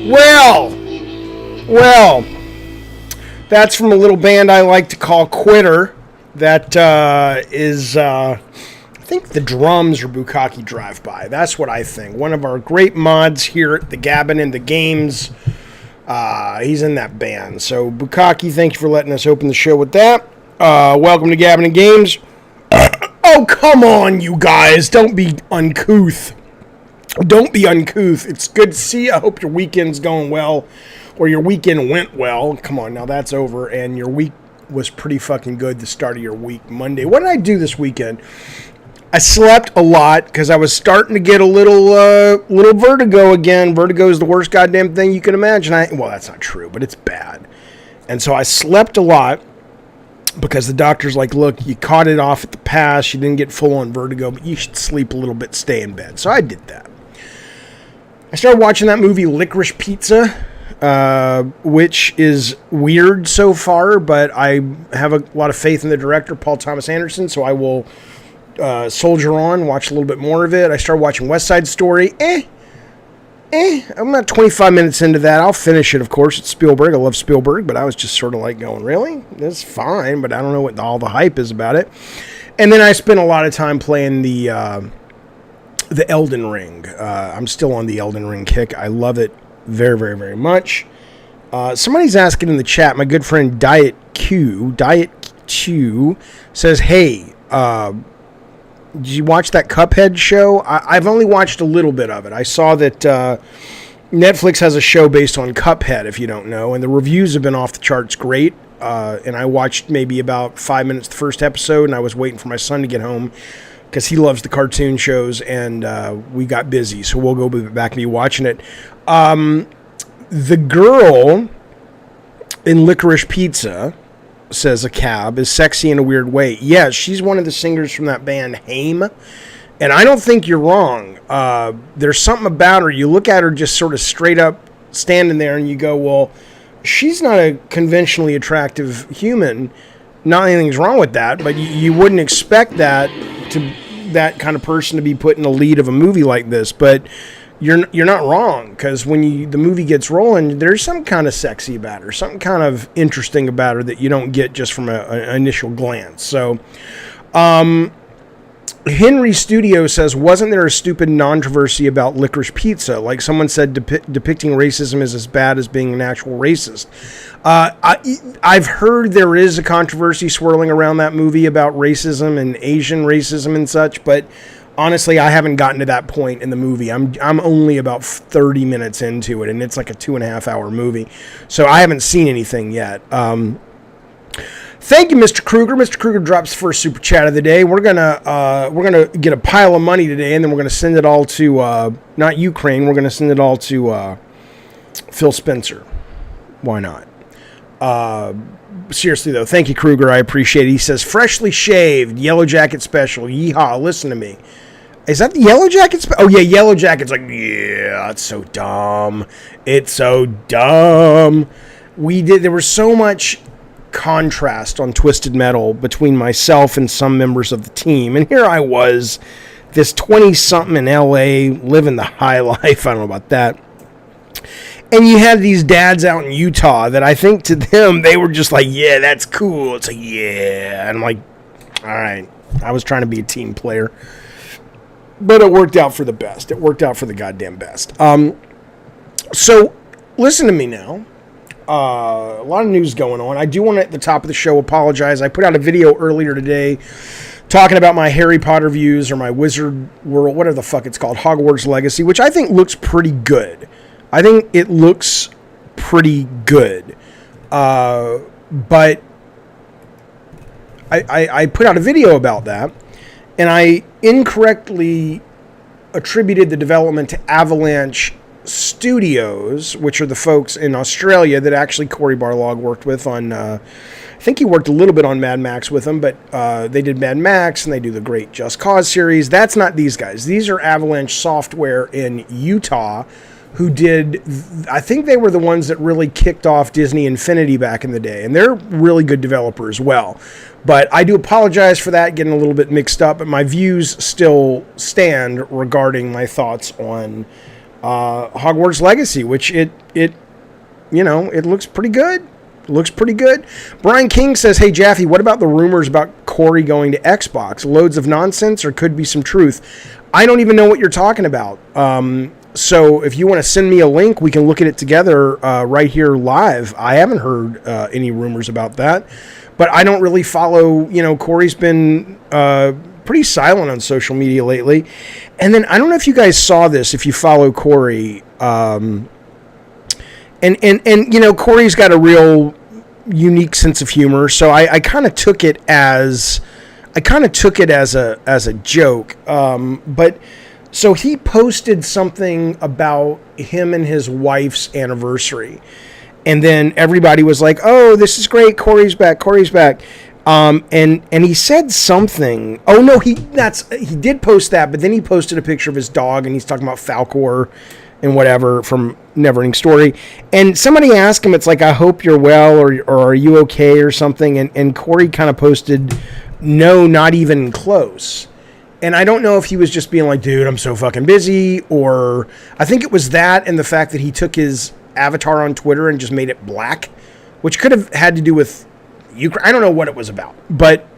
Well, that's from a little band I like to call Quitter. That is, I think the drums are Bukkake Drive-By. That's what I think. One of our great mods here at the Gabbin' in the Games. He's in that band. So, Bukkake, thank you for letting us open the show with that. Welcome to Gabbin' in Games. Oh, come on, you guys. Don't be uncouth. Don't be uncouth. It's good to see you. I hope your weekend's going well, or your weekend went well. Come on, now that's over, and your week was pretty fucking good, the start of your week, Monday. What did I do this weekend? I slept a lot because I was starting to get a little vertigo again. Vertigo is the worst goddamn thing you can imagine. Well, that's not true, but it's bad. And so I slept a lot because the doctor's like, look, you caught it off at the pass. You didn't get full-on vertigo, but you should sleep a little bit, stay in bed. So I did that. I started watching that movie Licorice Pizza, which is weird so far, but I have a lot of faith in the director, Paul Thomas Anderson, so I will soldier on, watch a little bit more of it. I started watching West Side Story. I'm about 25 minutes into that. I'll finish it, of course. It's Spielberg. I love Spielberg, but I was just sort of like going, really? That's fine, but I don't know what all the hype is about it. And then I spent a lot of time playing the Elden Ring. I'm still on the Elden Ring kick. I love it very, very, very much. Somebody's asking in the chat, my good friend Diet Q says, hey, did you watch that Cuphead show? I've only watched a little bit of it. I saw that Netflix has a show based on Cuphead, if you don't know, and the reviews have been off the charts great. And I watched maybe about 5 minutes the first episode, and I was waiting for my son to get home because he loves the cartoon shows, and we got busy, so we'll go back and be watching it. The girl in Licorice Pizza, says a cab, is sexy in a weird way. Yeah, she's one of the singers from that band Haim, and I don't think you're wrong. There's something about her. You look at her just sort of straight up standing there, and you go, well, she's not a conventionally attractive human. Not anything's wrong with that, but you wouldn't expect that kind of person to be put in the lead of a movie like this, but you're not wrong, because when the movie gets rolling, there's some kind of sexy about her, something kind of interesting about her that you don't get just from an initial glance. So, Henry Studio says, wasn't there a stupid controversy about Licorice Pizza? Like someone said, depicting racism is as bad as being an actual racist. I've heard there is a controversy swirling around that movie about racism and Asian racism and such, but honestly, I haven't gotten to that point in the movie. I'm only about 30 minutes into it, and it's like a 2.5 hour movie, so I haven't seen anything yet. Thank you, Mr. Kruger. Mr. Kruger drops first super chat of the day. We're gonna get a pile of money today, and then we're gonna send it all to not Ukraine. We're gonna send it all to Phil Spencer. Why not? Seriously though, thank you, Kruger. I appreciate it. He says, freshly shaved, Yellow Jacket special. Yeehaw! Listen to me. Is that the Yellow Jacket? Oh yeah, Yellow Jacket's like, yeah, it's so dumb. It's so dumb. There was so much contrast on Twisted Metal between myself and some members of the team, and here I was, this 20-something in LA, living the high life. I don't know about that. And you had these dads out in Utah that I think to them, they were just like, yeah, that's cool. It's like, yeah. And I'm like, all right. I was trying to be a team player. But it worked out for the best. It worked out for the goddamn best. So, listen to me now. A lot of news going on. I do want to, at the top of the show, apologize. I put out a video earlier today talking about my Harry Potter views or my Wizard World, whatever the fuck it's called, Hogwarts Legacy, which I think looks pretty good. I think it looks pretty good. But I put out a video about that, and I incorrectly attributed the development to Avalanche Studios, which are the folks in Australia that actually Cory Barlog worked with on, I think he worked a little bit on Mad Max with them, but they did Mad Max, and they do the great Just Cause series. That's not these guys. These are Avalanche Software in Utah, who did, I think they were the ones that really kicked off Disney Infinity back in the day, and they're really good developer as well. But I do apologize for that, getting a little bit mixed up, but my views still stand regarding my thoughts on Hogwarts Legacy, which it looks pretty good. Looks pretty good. Brian King says, hey, Jaffe, what about the rumors about Corey going to Xbox? Loads of nonsense or could be some truth? I don't even know what you're talking about. So if you want to send me a link, we can look at it together right here live. I haven't heard any rumors about that. But I don't really follow, Corey's been pretty silent on social media lately. And then I don't know if you guys saw this, if you follow Corey. And Corey's got a real unique sense of humor, so I kind of took it as a joke. But so he posted something about him and his wife's anniversary, and then everybody was like, "Oh, this is great! Corey's back! Corey's back!" And he said something. Oh no, he did post that, but then he posted a picture of his dog, and he's talking about Falcor and whatever from Neverending Story. And somebody asked him, it's like, I hope you're well, or are you okay, or something. And Corey kind of posted, no, not even close. And I don't know if he was just being like, dude, I'm so fucking busy, or I think it was that and the fact that he took his avatar on Twitter and just made it black, which could have had to do with Ukraine. I don't know what it was about, but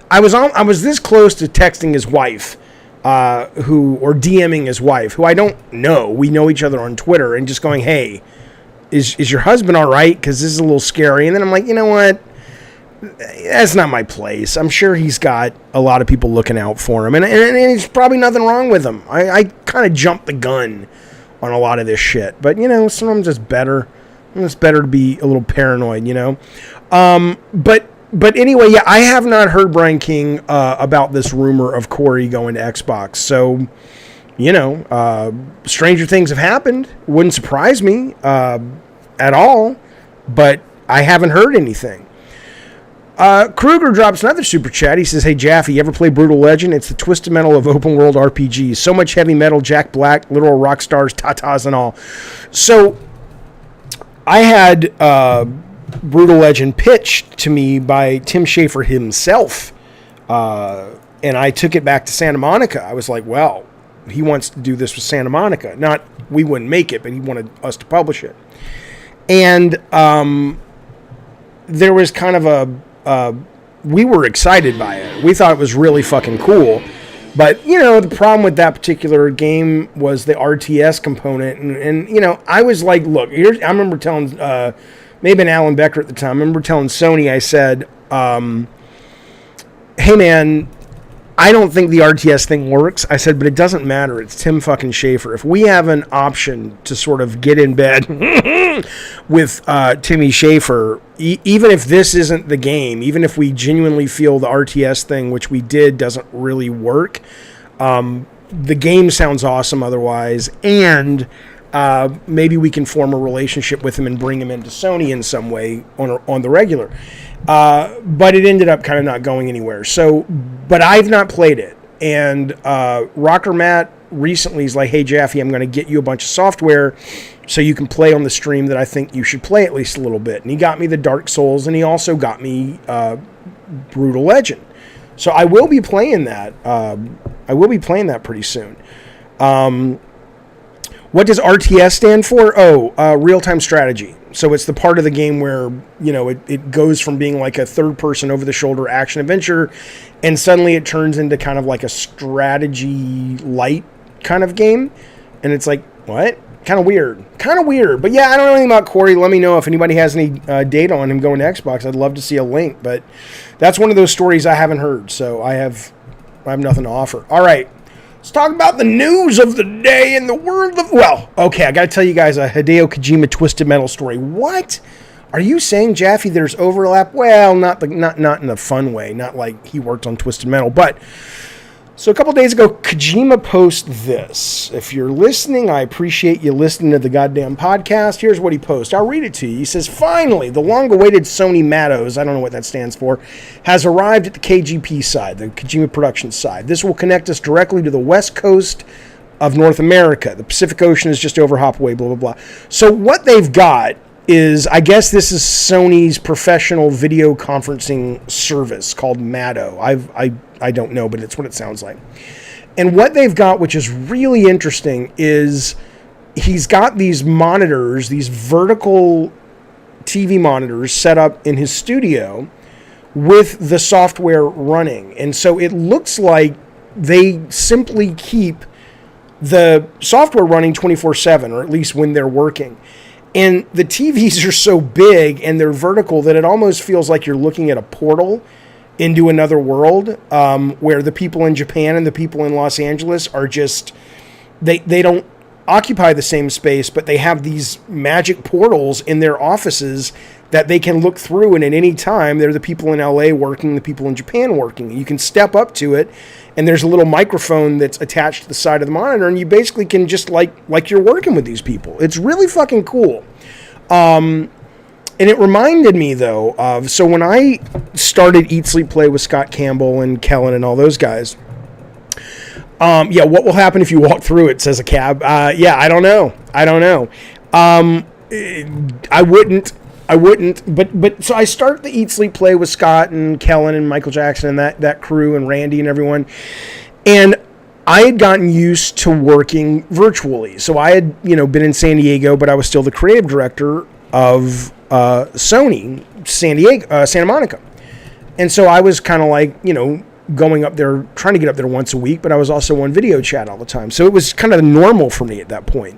I was this close to texting his wife, or DMing his wife, who I don't know. We know each other on Twitter, and just going, hey, is your husband all right? Because this is a little scary. And then I'm like, you know what? That's not my place. I'm sure he's got a lot of people looking out for him, and there's probably nothing wrong with him. I kind of jumped the gun on a lot of this shit, but sometimes it's better. It's better to be a little paranoid, But anyway, yeah, I have not heard, Brian King, about this rumor of Corey going to Xbox. So, stranger things have happened. Wouldn't surprise me at all, but I haven't heard anything. Kruger drops another super chat. He says, hey, Jaffe, you ever play Brutal Legend? It's the twisted metal of open world RPGs. So much heavy metal, Jack Black, literal rock stars, tatas and all. So, I had Brutal Legend pitched to me by Tim Schafer himself, and I took it back to Santa Monica. I was like, well, he wants to do this with Santa Monica. Not we wouldn't make it, but he wanted us to publish it. And there was kind of we were excited by it. We thought it was really fucking cool. But, the problem with that particular game was the RTS component. And I was like, look, I remember telling, maybe an Alan Becker at the time, I remember telling Sony, I said, hey, man, I don't think the RTS thing works. I said, but it doesn't matter. It's Tim fucking Schafer. If we have an option to sort of get in bed with Timmy Schafer, even if this isn't the game, even if we genuinely feel the RTS thing, which we did, doesn't really work, the game sounds awesome otherwise, and maybe we can form a relationship with him and bring him into Sony in some way on the regular. But it ended up kind of not going anywhere. So, but I've not played it. And Rocker Matt recently is like, hey, Jaffe, I'm going to get you a bunch of software so you can play on the stream that I think you should play at least a little bit. And he got me the Dark Souls, and he also got me Brutal Legend. So I will be playing that. I will be playing that pretty soon. What does RTS stand for? Real-time strategy. So it's the part of the game where, it goes from being like a third-person over-the-shoulder action-adventure, and suddenly it turns into kind of like a strategy-light kind of game. And it's like, what? Kind of weird. But yeah, I don't know anything about Corey. Let me know if anybody has any data on him going to Xbox. I'd love to see a link. But that's one of those stories I haven't heard, so I have nothing to offer. All right. Let's talk about the news of the day in the world of... Well, okay, I got to tell you guys a Hideo Kojima Twisted Metal story. What? Are you saying, Jaffe, there's overlap? Well, not in a fun way. Not like he worked on Twisted Metal. But, so a couple days ago, Kojima posted this. If you're listening, I appreciate you listening to the goddamn podcast. Here's what he posted. I'll read it to you. He says, finally, the long-awaited Sony Matos, I don't know what that stands for, has arrived at the KGP side, the Kojima Productions side. This will connect us directly to the west coast of North America. The Pacific Ocean is just over Hopaway, blah, blah, blah. So what they've got is, I guess this is Sony's professional video conferencing service called Mato. I don't know, but it's what it sounds like. And what they've got, which is really interesting, is he's got these monitors, these vertical TV monitors set up in his studio with the software running. And so it looks like they simply keep the software running 24/7, or at least when they're working. And the TVs are so big and they're vertical that it almost feels like you're looking at a portal into another world, where the people in Japan and the people in Los Angeles are just, they don't occupy the same space, but they have these magic portals in their offices that they can look through, and at any time they're the people in LA working, the people in Japan working. You can step up to it, and there's a little microphone that's attached to the side of the monitor, and you basically can just like you're working with these people. It's really fucking cool. And it reminded me, though, of, so when I started Eat, Sleep, Play with Scott Campbell and Kellen and all those guys, what will happen if you walk through it, says a cab. I don't know. I wouldn't, but so I start the Eat, Sleep, Play with Scott and Kellen and Michael Jackson and that crew and Randy and everyone. And I had gotten used to working virtually. So I had, been in San Diego, but I was still the creative director of Sony, Santa Monica. And so I was kind of like, going up there, trying to get up there once a week, but I was also on video chat all the time. So it was kind of normal for me at that point.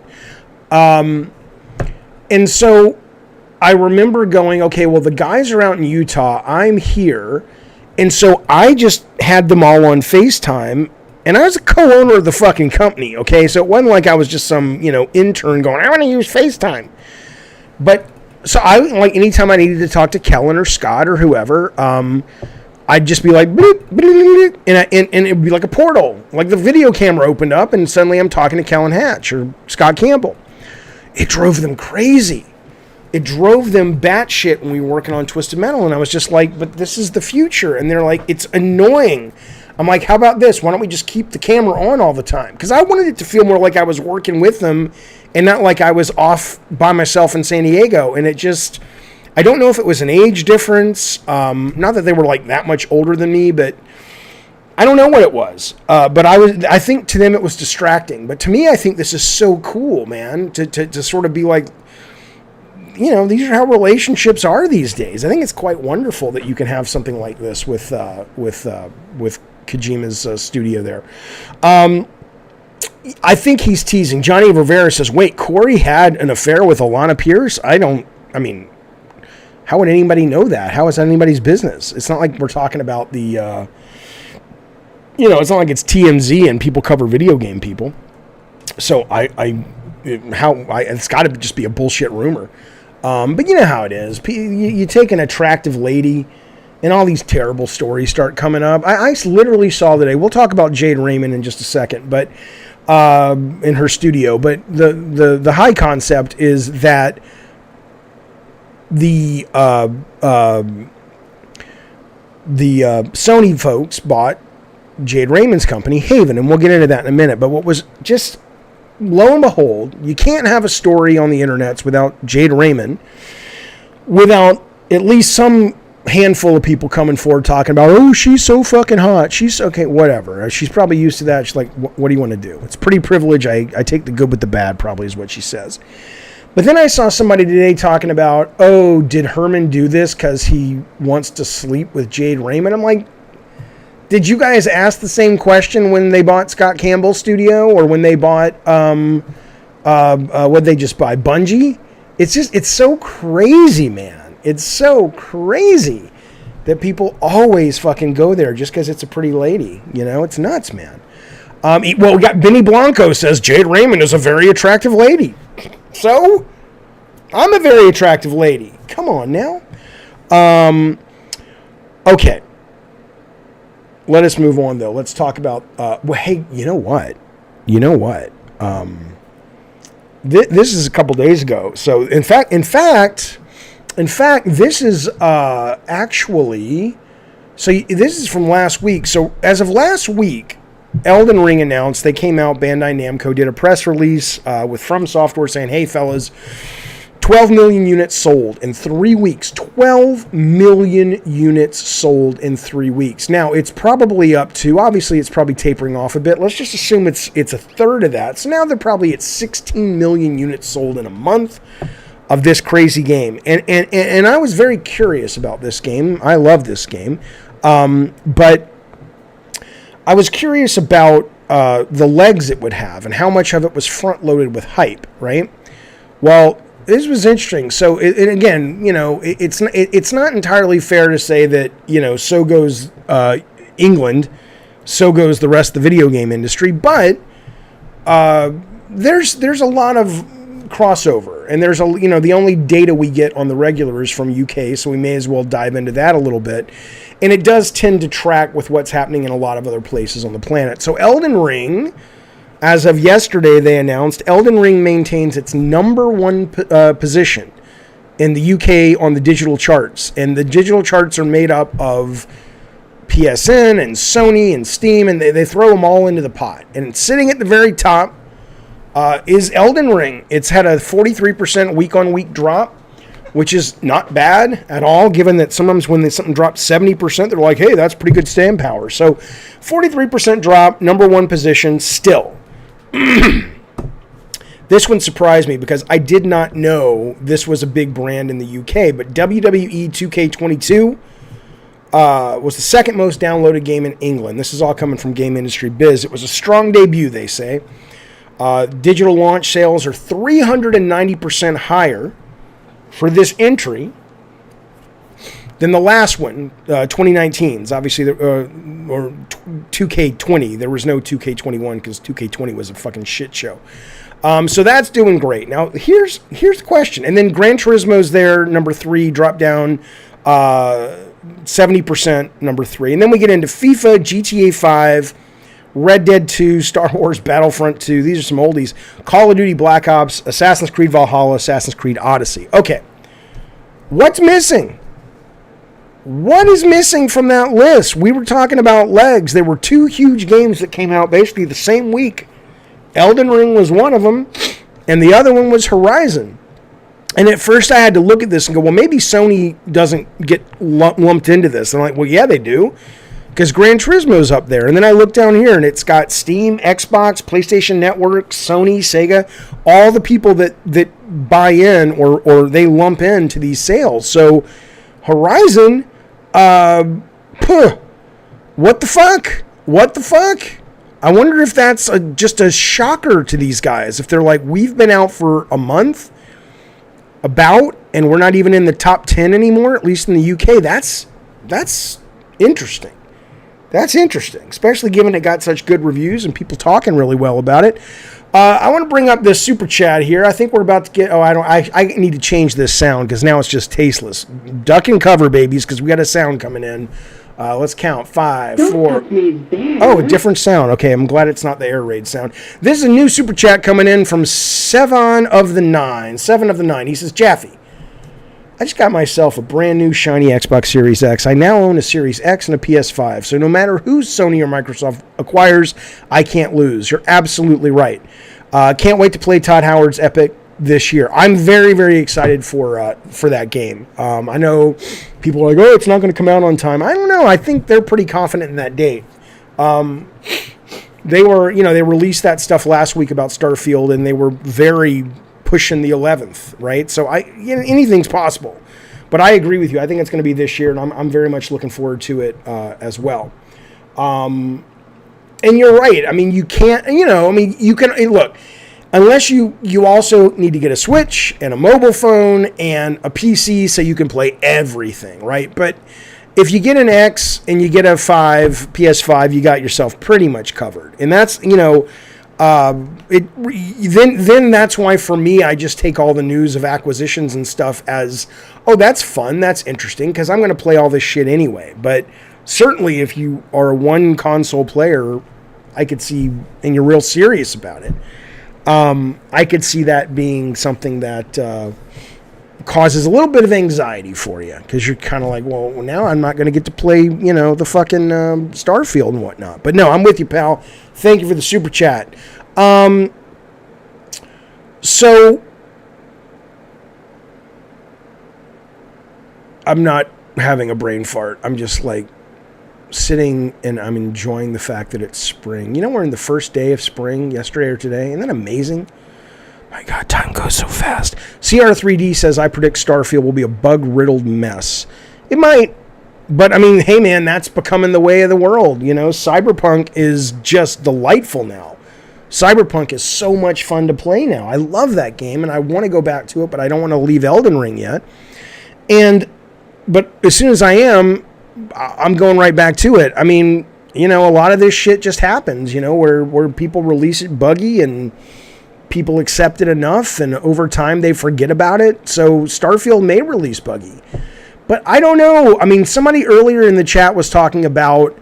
And so I remember going, okay, well, the guys are out in Utah, I'm here. And so I just had them all on FaceTime, and I was a co-owner of the fucking company, okay? So it wasn't like I was just some, intern going, I want to use FaceTime. But so I, like, anytime I needed to talk to Kellen or Scott or whoever, I'd just be like, bloop, bloop, and it'd be like a portal. Like the video camera opened up, and suddenly I'm talking to Kellen Hatch or Scott Campbell. It drove them crazy. It drove them batshit when we were working on Twisted Metal, and I was just like, but this is the future. And they're like, it's annoying. I'm like, how about this? Why don't we just keep the camera on all the time? Because I wanted it to feel more like I was working with them and not like I was off by myself in San Diego. And it just, I don't know if it was an age difference. Not that they were like that much older than me, but I don't know what it was. But I think to them it was distracting. But to me, I think this is so cool, man, to sort of be like, these are how relationships are these days. I think it's quite wonderful that you can have something like this with Kojima's studio there. I think he's teasing. Johnny Rivera says, wait, Corey had an affair with Alana Pierce? How would anybody know that? How is that anybody's business? It's not like we're talking about the, it's not like it's TMZ and people cover video game people. So it's got to just be a bullshit rumor. But you know how it is. You take an attractive lady, and all these terrible stories start coming up. I literally saw today. We'll talk about Jade Raymond in just a second, but in her studio. But the high concept is that the Sony folks bought Jade Raymond's company, Haven, and we'll get into that in a minute. But what was just, lo and behold, you can't have a story on the internets without Jade Raymond, without at least some handful of people coming forward talking about, oh, she's so fucking hot. She's okay, whatever. She's probably used to that. She's like, what do you want to do? It's pretty privilege. I take the good with the bad, probably is what she says. But then I saw somebody today talking about, oh, did Herman do this because he wants to sleep with Jade Raymond? I'm like, did you guys ask the same question when they bought Scott Campbell's studio, or when they bought, what'd they just buy, Bungie? It's so crazy, man. It's so crazy that people always fucking go there just because it's a pretty lady. It's nuts, man. We got Benny Blanco says Jade Raymond is a very attractive lady. So, I'm a very attractive lady. Come on now. Okay. Let us move on, though. Let's talk about... hey, you know what? This is a couple days ago. So, in fact, this is actually... So, this is from last week. So, as of last week, Elden Ring announced, they came out, Bandai Namco did a press release with From Software saying, hey, fellas, 12 million units sold in 3 weeks. 12 million units sold in 3 weeks. Now, it's probably up to, obviously, it's probably tapering off a bit. Let's just assume it's a third of that. So now they're probably at 16 million units sold in a month of this crazy game. And I was very curious about this game. I love this game. But I was curious about the legs it would have and how much of it was front-loaded with hype, right? Well, this was interesting. So, again, it's not entirely fair to say that, so goes England, so goes the rest of the video game industry, but there's a lot of crossover, and there's the only data we get on the regular is from UK, so we may as well dive into that a little bit. And it does tend to track with what's happening in a lot of other places on the planet. So Elden Ring, as of yesterday, they announced Elden Ring maintains its number one position in the UK on the digital charts. And the digital charts are made up of PSN and Sony and Steam, and they throw them all into the pot. And sitting at the very top is Elden Ring. It's had a 43% week-on-week drop, which is not bad at all, given that sometimes when something drops 70%, they're like, hey, that's pretty good staying power. So 43% drop, number one position still. This one surprised me because I did not know this was a big brand in the UK, but WWE 2K22 was the second most downloaded game in England. This is all coming from Game Industry Biz. It was a strong debut, they say. Digital launch sales are 390% higher for this entry than the last one, 2019's, obviously, or 2K20. There was no 2K21 because 2K20 was a fucking shit show. So that's doing great. Now, here's the question. And then Gran Turismo's there, number 3, dropped down 70%, number 3. And then we get into FIFA, GTA 5, Red Dead 2, Star Wars Battlefront 2. These are some oldies. Call of Duty Black Ops, Assassin's Creed Valhalla, Assassin's Creed Odyssey. Okay. What's missing? What is missing from that list? We were talking about legs. There were 2 huge games that came out basically the same week. Elden Ring was one of them, and the other one was Horizon. And at first I had to look at this and go, well, maybe Sony doesn't get lumped into this. And I'm like, well, yeah, they do. Because Gran Turismo's up there. And then I look down here, and it's got Steam, Xbox, PlayStation Network, Sony, Sega, all the people that buy in or they lump into these sales. So Horizon, what the fuck? What the fuck? I wonder if that's just a shocker to these guys. If they're like, we've been out for a month, and we're not even in the top 10 anymore, at least in the UK. That's interesting. That's interesting, especially given it got such good reviews and people talking really well about it. I want to bring up this super chat here. I think we're about to get... I need to change this sound because now it's just tasteless. Duck and cover, babies, because we got a sound coming in. Let's count. 5, 4... Oh, a different sound. Okay, I'm glad it's not the air raid sound. This is a new super chat coming in from 7 of the 9. He says, Jaffe, I just got myself a brand new shiny Xbox Series X. I now own a Series X and a PS5, so no matter who Sony or Microsoft acquires, I can't lose. You're absolutely right. Can't wait to play Todd Howard's Epic this year. I'm very, very excited for that game. I know people are like, oh, it's not going to come out on time. I don't know. I think they're pretty confident in that date. They released that stuff last week about Starfield, and they were very pushing the 11th, right? So anything's possible. But I agree with you. I think it's going to be this year, and I'm very much looking forward to it as well. And you're right. I mean, you can't, you can, look, unless you also need to get a Switch and a mobile phone and a PC so you can play everything, right? But if you get an X and you get a PS5, you got yourself pretty much covered. And that's, then that's why for me, I just take all the news of acquisitions and stuff as, oh, that's fun, that's interesting, because I'm going to play all this shit anyway. But certainly if you are a one console player, I could see, and you're real serious about it, I could see that being something that causes a little bit of anxiety for you, because you're kind of like, well, now I'm not going to get to play, the fucking Starfield and whatnot. But no, I'm with you, pal. Thank you for the super chat. So I'm not having a brain fart. I'm just like sitting and I'm enjoying the fact that it's spring. You know, we're in the first day of spring, yesterday or today. Isn't that amazing? My God, time goes so fast. CR3D says, I predict Starfield will be a bug-riddled mess. It might, but I mean, hey man, that's becoming the way of the world. You know, Cyberpunk is just delightful now. Cyberpunk is so much fun to play now. I love that game, and I want to go back to it, but I don't want to leave Elden Ring yet. But as soon as I am, I'm going right back to it. I mean, you know, a lot of this shit just happens, you know, where people release it buggy and people accept it enough, and over time they forget about it. So Starfield may release buggy. But I don't know. I mean, somebody earlier in the chat was talking about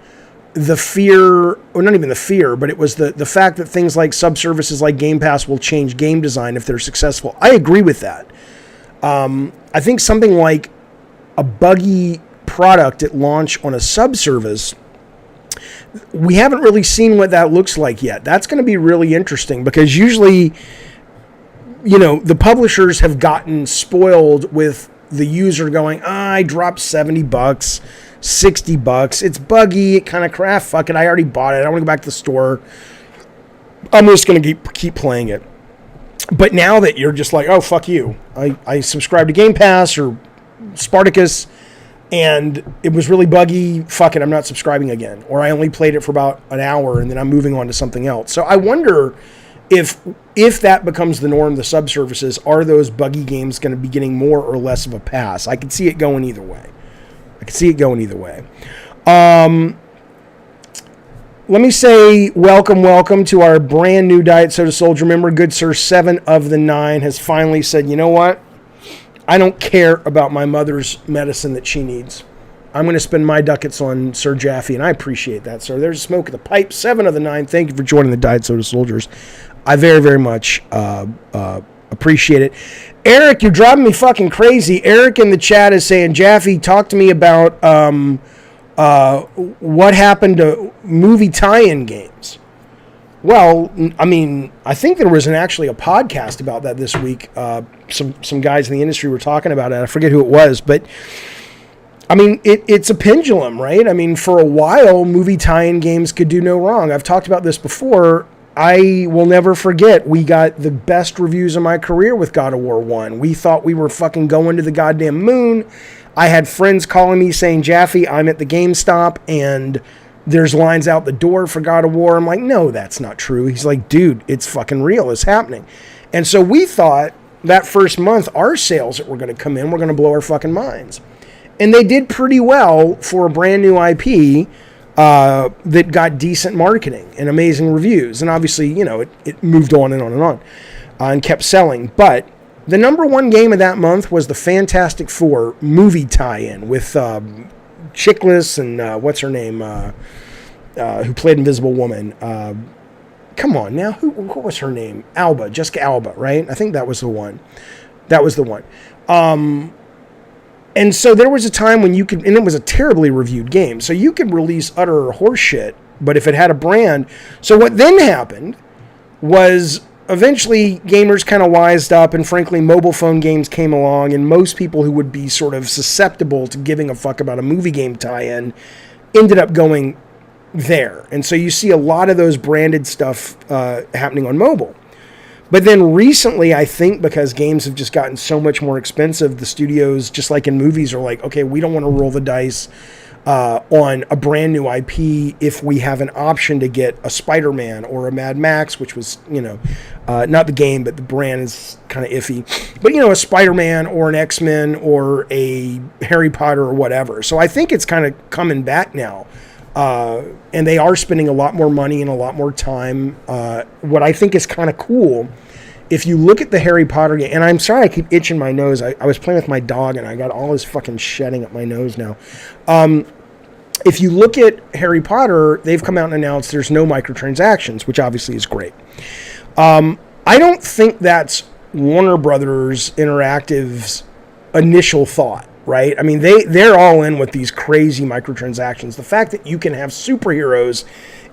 the fear, or not even the fear, but it was the fact that things like subservices like Gamepass will change game design if they're successful. I agree with that. I think something like a buggy product at launch on a subservice, we haven't really seen what that looks like yet. That's going to be really interesting because usually, you know, the publishers have gotten spoiled with the user going, I dropped $70, $60. It's buggy. It kind of crap. Fuck it. I already bought it. I don't want to go back to the store. I'm just going to keep playing it. But now that you're just like, oh, fuck you. I subscribed to Game Pass or Spartacus and it was really buggy. Fuck it. I'm not subscribing again. Or I only played it for about an hour and then I'm moving on to something else. So I wonder if that becomes the norm, the subservices, are those buggy games going to be getting more or less of a pass? I can see it going either way. Let me say welcome to our brand new Diet Soda Soldier member. Good Sir 7 of the 9 has finally said, you know what? I don't care about my mother's medicine that she needs. I'm going to spend my ducats on Sir Jaffe, and I appreciate that, sir. There's a smoke of the pipe. 7 of the 9. Thank you for joining the Diet Soda Soldiers. I very, very much appreciate it. Eric, you're driving me fucking crazy. Eric in the chat is saying, Jaffe, talk to me about what happened to movie tie-in games. Well, I mean, I think there was actually a podcast about that this week. Some guys in the industry were talking about it. I forget who it was, but I mean, it's a pendulum, right? I mean, for a while, movie tie-in games could do no wrong. I've talked about this before. I will never forget, we got the best reviews of my career with God of War 1. We thought we were fucking going to the goddamn moon. I had friends calling me saying, Jaffe, I'm at the GameStop and there's lines out the door for God of War. I'm like, no, that's not true. He's like, dude, it's fucking real. It's happening. And so we thought that first month, our sales that were going to come in were going to blow our fucking minds. And they did pretty well for a brand new IP that got decent marketing and amazing reviews. And obviously, you know, it moved on and on and on and kept selling. But the number one game of that month was the Fantastic Four movie tie-in with Chickless and what's her name, who played Invisible Woman. Come on now, what was her name? Jessica Alba, right? I think that was the one. And so there was a time when you could, and it was a terribly reviewed game, so you could release utter horseshit, but if it had a brand. So what then happened was eventually gamers kind of wised up, and frankly, mobile phone games came along, and most people who would be sort of susceptible to giving a fuck about a movie game tie-in ended up going there. And so you see a lot of those branded stuff happening on mobile. But then recently, I think because games have just gotten so much more expensive, the studios, just like in movies, are like, okay, we don't want to roll the dice on a brand new IP if we have an option to get a Spider-Man or a Mad Max, which was, you know, not the game, but the brand is kind of iffy. But, you know, a Spider-Man or an X-Men or a Harry Potter or whatever. So I think it's kind of coming back now. And they are spending a lot more money and a lot more time. What I think is kind of cool, if you look at the Harry Potter game, and I'm sorry I keep itching my nose. I was playing with my dog and I got all this fucking shedding up my nose now. If you look at Harry Potter, they've come out and announced there's no microtransactions, which obviously is great. I don't think that's Warner Brothers Interactive's initial thought. Right? I mean, they're all in with these crazy microtransactions. The fact that you can have superheroes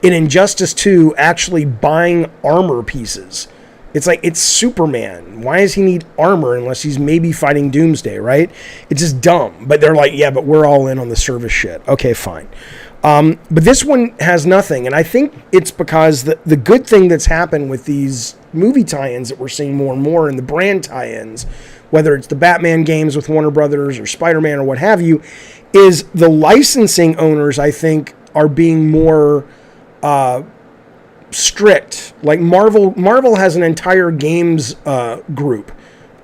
in Injustice 2 actually buying armor pieces It's like, it's Superman. Why does he need armor unless he's maybe fighting Doomsday, right? It's just dumb. But they're like, yeah, but we're all in on the service shit. Okay, fine. But this one has nothing. And I think it's because the good thing that's happened with these movie tie-ins that we're seeing more and more, and the brand tie-ins, whether it's the Batman games with Warner Brothers or Spider-Man or what have you, is the licensing owners, I think, are being more strict. Like Marvel has an entire games group,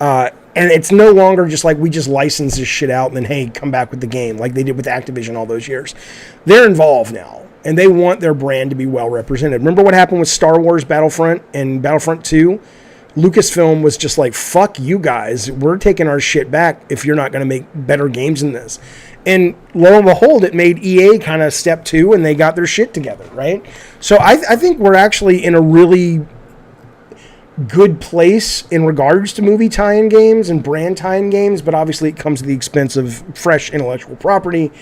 and it's no longer just like, we just license this shit out and then, hey, come back with the game, like they did with Activision all those years. They're involved now, and they want their brand to be well represented. Remember what happened with Star Wars Battlefront and Battlefront 2? Lucasfilm was just like, fuck you guys, we're taking our shit back if you're not going to make better games than this. And lo and behold, it made EA kind of step two, and they got their shit together, right? So I think we're actually in a really good place in regards to movie tie-in games and brand tie-in games, but obviously it comes at the expense of fresh intellectual property,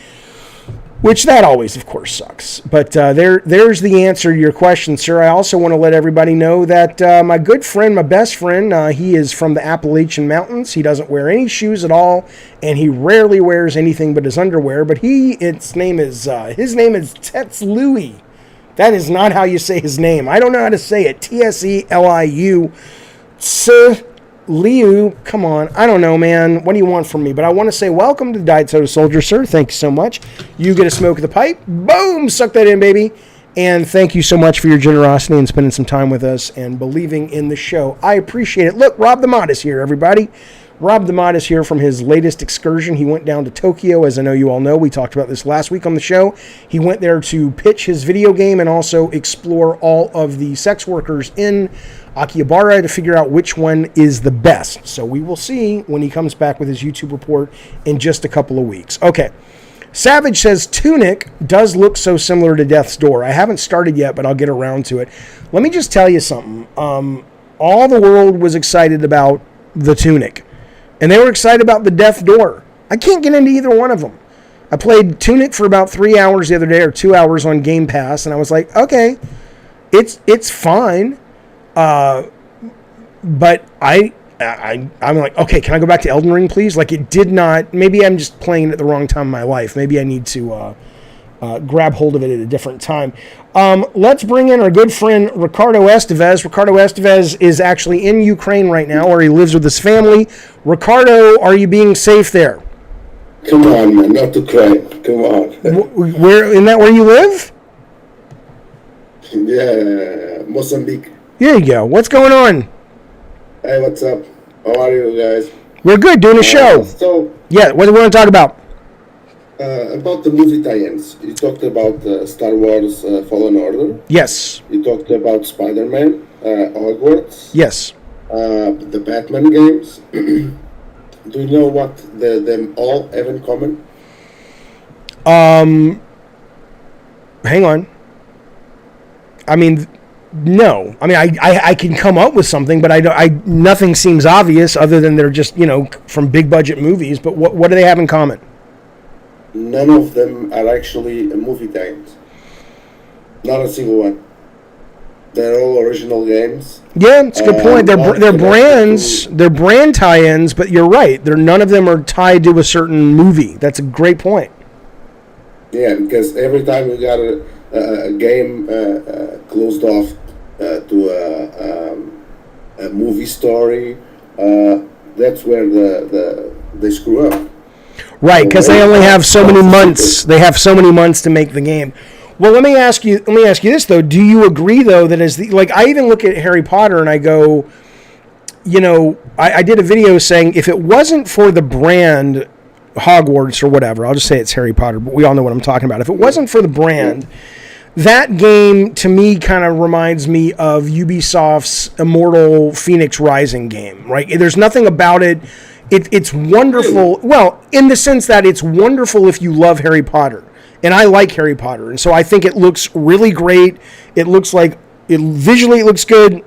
which that always, of course, sucks. But there's the answer to your question, sir. I also want to let everybody know that my good friend, my best friend, he is from the Appalachian Mountains. He doesn't wear any shoes at all, and he rarely wears anything but his underwear. But his name is Tets Louie. That is not how you say his name. I don't know how to say it. Tseliu. Liu, come on. I don't know, man. What do you want from me? But I want to say welcome to the Diet Soda Soldier, sir. Thank you so much. You get a smoke of the pipe. Boom! Suck that in, baby. And thank you so much for your generosity and spending some time with us and believing in the show. I appreciate it. Look, Rob the Mod is here, everybody. Rob the Mod is here from his latest excursion. He went down to Tokyo, as I know you all know. We talked about this last week on the show. He went there to pitch his video game and also explore all of the sex workers in Akihabara to figure out which one is the best. So we will see when he comes back with his YouTube report in just a couple of weeks. Okay. Savage says, Tunic does look so similar to Death's Door. I haven't started yet, but I'll get around to it. Let me just tell you something. All the world was excited about the Tunic, and they were excited about the Death's Door. I can't get into either one of them. I played Tunic for about 3 hours the other day, or 2 hours on Gamepass, and I was like, okay, it's fine. But I'm like, okay, can I go back to Elden Ring, please? Like, it did not. Maybe I'm just playing it at the wrong time in my life. Maybe I need to grab hold of it at a different time. Let's bring in our good friend Ricardo Estevez. Ricardo Estevez is actually in Ukraine right now, where he lives with his family. Ricardo, are you being safe there? Come on, man, not to cry. Come on. Where you live? Yeah, Mozambique. There you go. What's going on? Hey, what's up? How are you guys? We're good, doing a show. Yeah, what do we want to talk about? About the movie tie-ins. You talked about Star Wars Fallen Order. Yes. You talked about Spider-Man, HOGWARTS. Yes. The Batman games. Do you know what them all have in common? Hang on. I mean, no. I mean, I can come up with something, but nothing seems obvious other than they're just, from big budget movies. But what do they have in common? None of them are actually movie tie-ins. Not a single one. They're all original games. Yeah, it's a good point. They're brands, they're brand tie-ins, but you're right. None of them are tied to a certain movie. That's a great point. Yeah, because every time you got a game closed off to a movie story, that's where they screw up. Right, because they only have so many months. They have so many months to make the game. Well, let me ask you this though. Do you agree though that I even look at Harry Potter and I go, I did a video saying if it wasn't for the brand Hogwarts or whatever, I'll just say it's Harry Potter, but we all know what I'm talking about. If it wasn't for the brand, that game to me kind of reminds me of Ubisoft's Immortal Phoenix Rising game, right? There's nothing about it. It's wonderful. Well, in the sense that it's wonderful if you love Harry Potter. And I like Harry Potter. And so I think it looks really great. It looks like, visually it looks good.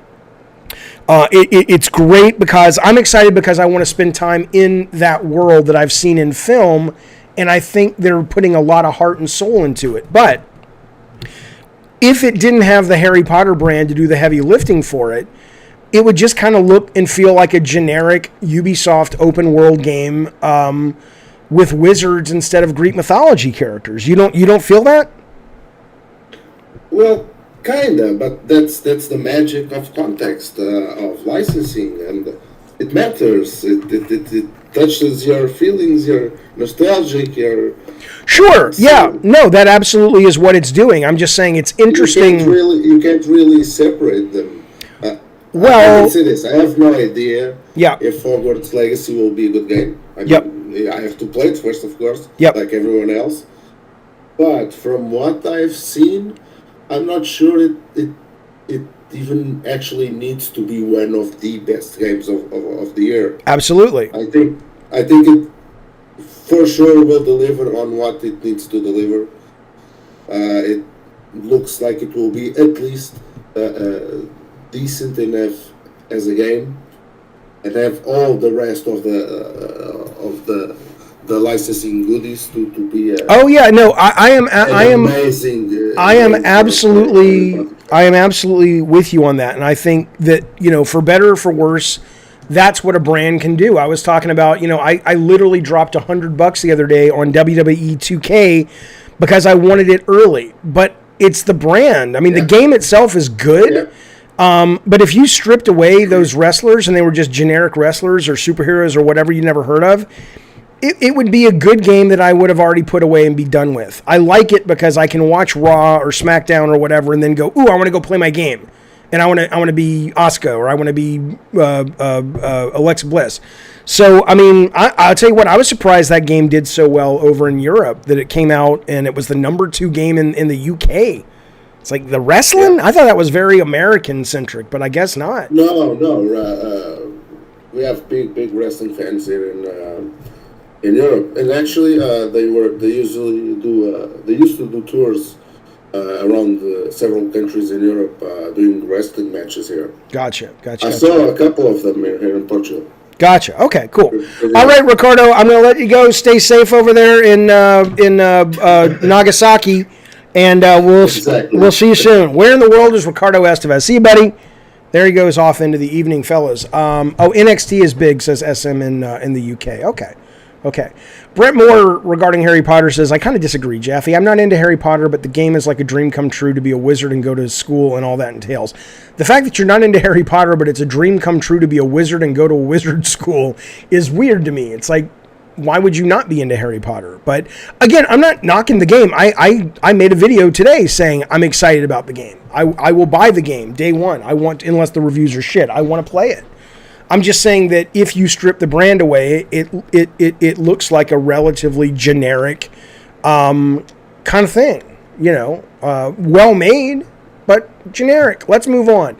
It's great because I'm excited because I want to spend time in that world that I've seen in film. And I think they're putting a lot of heart and soul into it. But if it didn't have the Harry Potter brand to do the heavy lifting for it, it would just kind of look and feel like a generic Ubisoft open world game with wizards instead of Greek mythology characters. You don't feel that? Well, kinda, but that's the magic of context of licensing, and it matters. It touches your feelings, your nostalgic, your. Sure. Yeah. No, that absolutely is what it's doing. I'm just saying it's interesting. You can't really separate them. Well, I can say this. I have no idea. Yeah. If Hogwarts Legacy will be a good game. I have to play it first, of course. Yep. Like everyone else. But from what I've seen, I'm not sure it even actually needs to be one of the best games of the year. Absolutely. I think it for sure will deliver on what it needs to deliver. It looks like it will be at least decent enough as a game, and have all the rest of the licensing goodies to be. Oh yeah, no, I am amazing. I am absolutely with you on that, and I think that, for better or for worse, that's what a brand can do. I was talking about, I literally dropped $100 the other day on WWE 2K because I wanted it early, but it's the brand. I mean, the game itself is good. Yeah. But if you stripped away those wrestlers and they were just generic wrestlers or superheroes or whatever you never heard of, it would be a good game that I would have already put away and be done with. I like it because I can watch Raw or SmackDown or whatever and then go, ooh, I want to go play my game. And I want to be Asuka, or I want to be Alexa Bliss. So, I mean, I'll tell you what, I was surprised that game did so well over in Europe, that it came out and it was the number 2 game in the UK. It's like the wrestling? I thought that was very American-centric, but I guess not. No. We have big wrestling fans here in Europe, and actually, they used to do tours around several countries in Europe doing wrestling matches here. Gotcha. I saw a couple of them here in Portugal. Gotcha. Okay, cool. All right, Ricardo, I'm going to let you go. Stay safe over there in Nagasaki. And we'll see you soon. Where in the world is Ricardo Estevez? See you, buddy. There he goes off into the evening, fellas. NXT is big, says SM in the UK. Okay. Brett Moore regarding Harry Potter says, I kind of disagree, Jaffe. I'm not into Harry Potter, but the game is like a dream come true to be a wizard and go to school and all that entails. The fact that you're not into Harry Potter, but it's a dream come true to be a wizard and go to a wizard school is weird to me. It's like, why would you not be into Harry Potter? But again, I'm not knocking the game. I made a video today saying I'm excited about the game. I will buy the game day one. Unless the reviews are shit, I want to play it. I'm just saying that if you strip the brand away, it looks like a relatively generic kind of thing. Well made, but generic. Let's move on.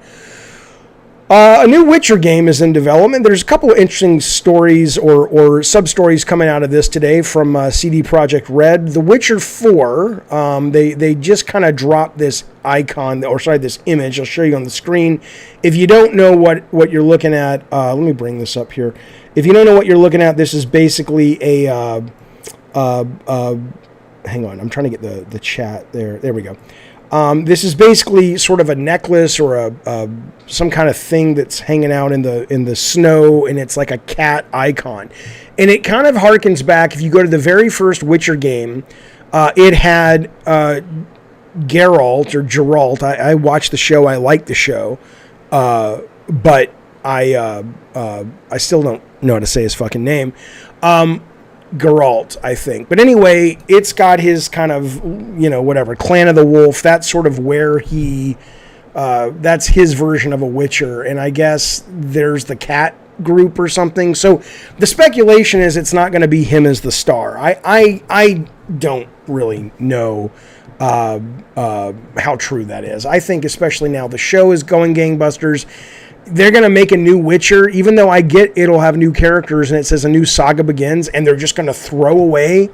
A new Witcher game is in development. There's a couple of interesting stories or sub-stories coming out of this today from CD Projekt Red. The Witcher 4, they just kind of dropped this this image. I'll show you on the screen. If you don't know what you're looking at, let me bring this up here. If you don't know what you're looking at, this is basically a, hang on, I'm trying to get the chat there. There we go. This is basically sort of a necklace or some kind of thing that's hanging out in the snow, and it's like a cat icon. And it kind of harkens back, if you go to the very first Witcher game, it had Geralt or Geralt. I watched the show, I liked the show, but I still don't know how to say his fucking name. Geralt, I think. But anyway, it's got his kind of, whatever, Clan of the Wolf. That's sort of where that's his version of a Witcher. And I guess there's the cat group or something. So the speculation is it's not going to be him as the star. I don't really know how true that is. I think especially now the show is going gangbusters. They're going to make a new Witcher, even though I get it'll have new characters and it says a new saga begins, and they're just going to throw away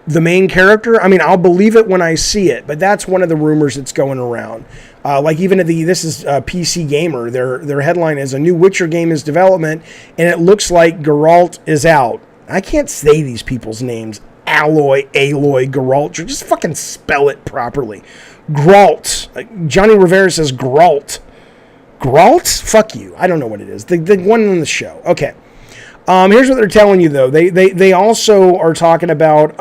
the main character. I mean, I'll believe it when I see it, but that's one of the rumors that's going around. Like even this is PC Gamer, their headline is a new Witcher game is development, and it looks like Geralt is out. I can't say these people's names. Aloy, Geralt. Just fucking spell it properly. Geralt. Johnny Rivera says Geralt. Geralt? Fuck you. I don't know what it is. The one in the show. Okay. Here's what they're telling you, though. They also are talking about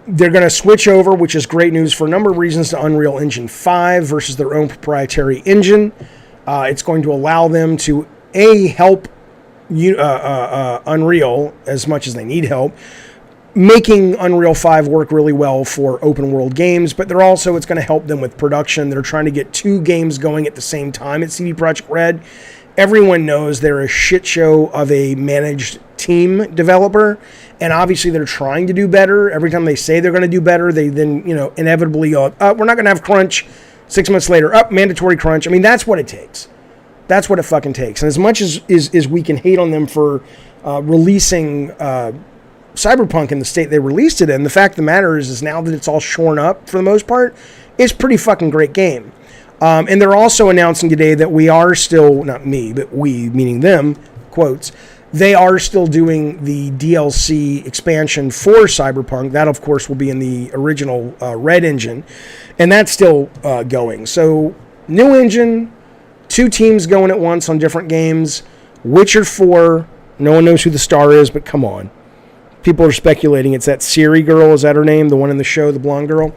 they're going to switch over, which is great news for a number of reasons, to Unreal Engine 5 versus their own proprietary engine. It's going to allow them to, help Unreal as much as they need help, making Unreal 5 work really well for open world games, but it's going to help them with production. They're trying to get 2 games going at the same time at CD Projekt Red. Everyone knows they're a shit show of a managed team developer, and obviously they're trying to do better. Every time they say they're going to do better, they then, inevitably go, we're not going to have crunch. 6 months later, mandatory crunch. I mean, that's what it takes. That's what it fucking takes. And as much as we can hate on them for releasing Cyberpunk in the state they released it in, the fact of the matter is now that it's all shorn up for the most part, it's a pretty fucking great game. And they're also announcing today that we are still, not me, but we, meaning them, quotes, they are still doing the DLC expansion for Cyberpunk. That, of course, will be in the original Red engine. And that's still going. So, new engine, 2 teams going at once on different games. Witcher 4, no one knows who the star is, but come on. People are speculating it's that Ciri girl. Is that her name? The one in the show, the blonde girl?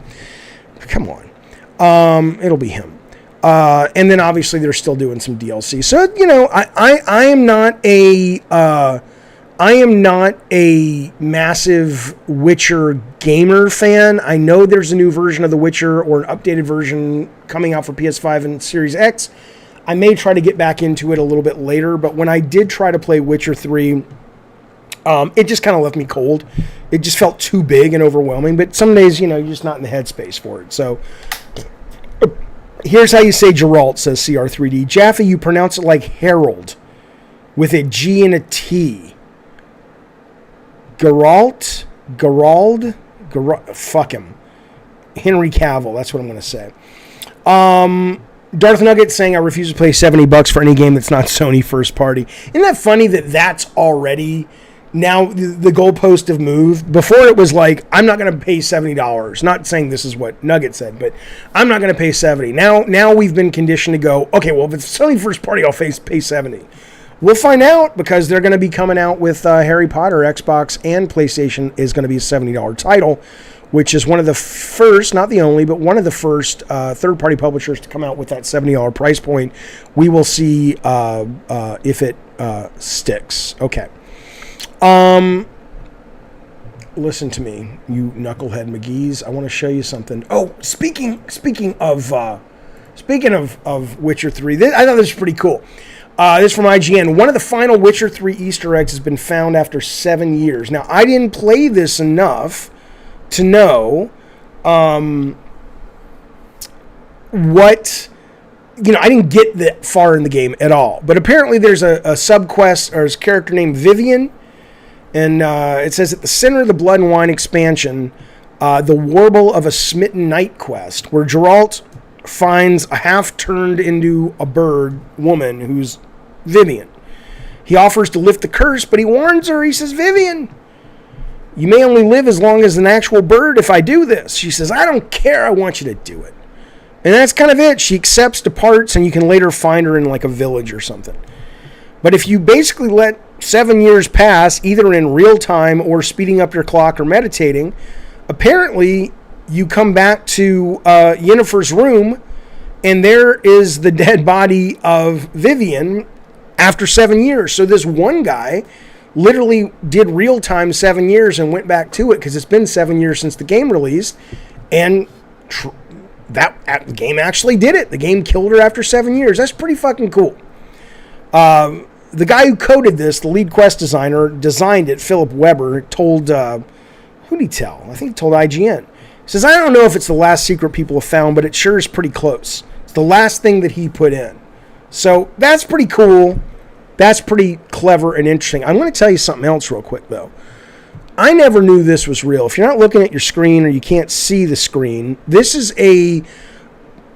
Come on. It'll be him. And then obviously they're still doing some DLC. So, I am not a massive Witcher gamer fan. I know there's a new version of The Witcher or an updated version coming out for PS5 and Series X. I may try to get back into it a little bit later, but when I did try to play Witcher 3, it just kind of left me cold. It just felt too big and overwhelming, but some days, you're just not in the headspace for it. So, here's how you say Geralt, says CR3D. Jaffe, you pronounce it like Harold, with a G and a T. Geralt? Fuck him. Henry Cavill, that's what I'm going to say. Darth Nugget saying, I refuse to pay $70 for any game that's not Sony first party. Isn't that funny that that's already... Now, the goalposts have moved. Before it was like, I'm not going to pay $70. Not saying this is what Nugget said, but I'm not going to pay $70. Now we've been conditioned to go, okay, well, if it's Sony first party, I'll pay $70. We'll find out, because they're going to be coming out with Harry Potter. Xbox and PlayStation is going to be a $70 title, which is one of the first, not the only, but one of the first third-party publishers to come out with that $70 price point. We will see if it sticks. Okay. Listen to me, you knucklehead McGee's. I want to show you something. Oh, speaking of Witcher 3, I thought this was pretty cool. This is from IGN. One of the final Witcher 3 Easter eggs has been found after 7 years. Now, I didn't play this enough to know what... I didn't get that far in the game at all. But apparently there's a sub-quest, or a character named Vivian. And it says, at the center of the Blood and Wine expansion, the Warble of a Smitten Knight quest, where Geralt finds a half-turned into a bird woman who's Vivian. He offers to lift the curse, but he warns her. He says, Vivian, you may only live as long as an actual bird if I do this. She says, I don't care. I want you to do it. And that's kind of it. She accepts, departs, and you can later find her in like a village or something. But if you basically let 7 years pass, either in real time or speeding up your clock or meditating, apparently you come back to Yennefer's room, and there is the dead body of Vivian after 7 years. So this one guy literally did real time 7 years and went back to it, because it's been 7 years since the game released, and the game actually did it. The game killed her after 7 years. That's pretty fucking cool. The guy who coded this, the lead quest designer, designed it, Philip Weber, told, who'd he tell? I think he told IGN. He says, I don't know if it's the last secret people have found, but it sure is pretty close. It's the last thing that he put in. So that's pretty cool. That's pretty clever and interesting. I'm going to tell you something else real quick, though. I never knew this was real. If you're not looking at your screen or you can't see the screen, this is a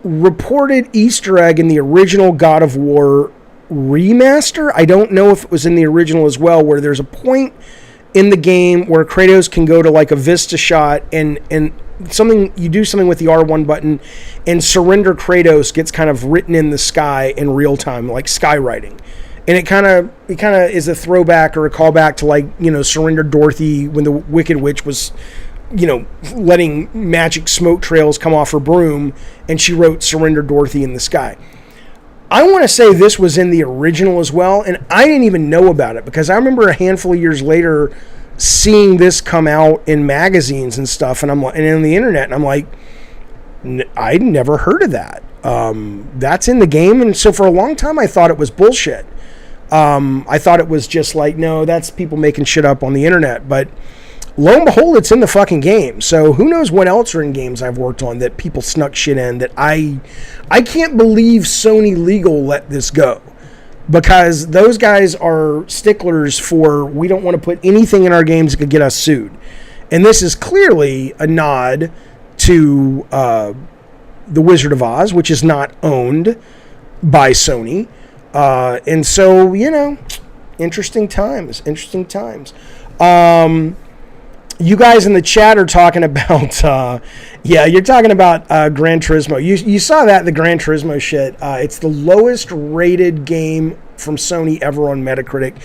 reported Easter egg in the original God of War remaster. I don't know if it was in the original as well, where there's a point in the game where Kratos can go to like a vista shot and something, you do something with the R1 button and surrender Kratos gets kind of written in the sky in real time, like skywriting. And it kind of is a throwback or a callback to like, Surrender Dorothy when the Wicked Witch was, letting magic smoke trails come off her broom, and she wrote Surrender Dorothy in the sky. I want to say this was in the original as well, and I didn't even know about it because I remember a handful of years later seeing this come out in magazines and stuff, and on the internet, and I'm like, I'd never heard of that. That's in the game, and so for a long time I thought it was bullshit. I thought it was just like, no, that's people making shit up on the internet, but lo and behold, it's in the fucking game. So who knows what else are in games I've worked on that people snuck shit in that I can't believe Sony Legal let this go, because those guys are sticklers for, we don't want to put anything in our games that could get us sued. And this is clearly a nod to The Wizard of Oz, which is not owned by Sony. And so, interesting times. You guys in the chat are talking about, you're talking about Gran Turismo. You saw that, the Gran Turismo shit. It's the lowest rated game from Sony ever on Metacritic.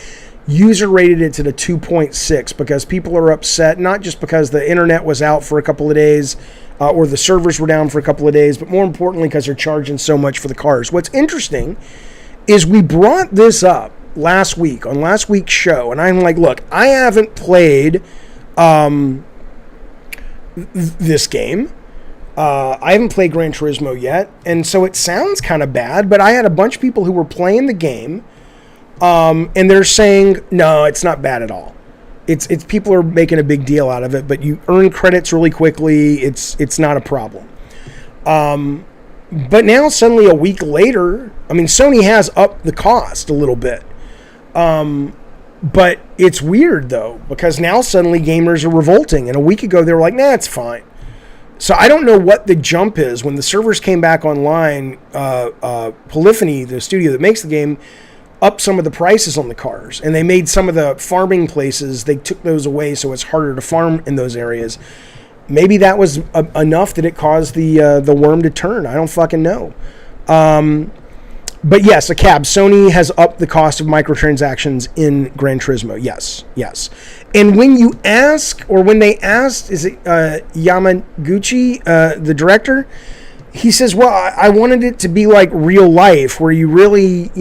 User rated it to the 2.6 because people are upset, not just because the internet was out for a couple of days or the servers were down for a couple of days, but more importantly because they're charging so much for the cars. What's interesting is we brought this up last week on last week's show, and I'm like, look, I haven't played this game. I haven't played Gran Turismo yet, and so it sounds kind of bad, but I had a bunch of people who were playing the game, and they're saying, no, it's not bad at all. It's people are making a big deal out of it, but you earn credits really quickly. It's not a problem. But now suddenly a week later, Sony has upped the cost a little bit. But it's weird, though, because now suddenly gamers are revolting. And a week ago, they were like, nah, it's fine. So I don't know what the jump is. When the servers came back online, Polyphony, the studio that makes the game, upped some of the prices on the cars. And they made some of the farming places, they took those away so it's harder to farm in those areas. Maybe that was enough that it caused the worm to turn. I don't fucking know. But yes, a cab. Sony has upped the cost of microtransactions in Gran Turismo. Yes. And when you ask, or when they asked, is it Yamaguchi, the director? He says, well, I wanted it to be like real life, where you really,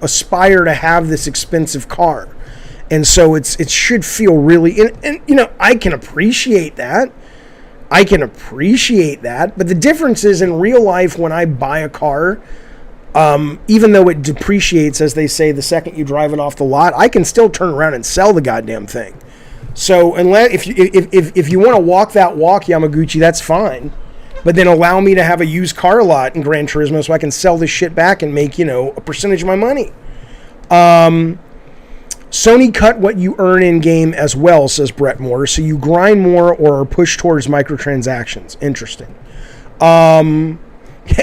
aspire to have this expensive car. And so it should feel really, and I can appreciate that. But the difference is, in real life, when I buy a car, even though it depreciates, as they say, the second you drive it off the lot, I can still turn around and sell the goddamn thing. So unless if you want to walk that walk, Yamaguchi, that's fine. But then allow me to have a used car lot in Gran Turismo so I can sell this shit back and make, a percentage of my money. Sony cut what you earn in-game as well, says Brett Moore. So you grind more or are pushed towards microtransactions. Interesting.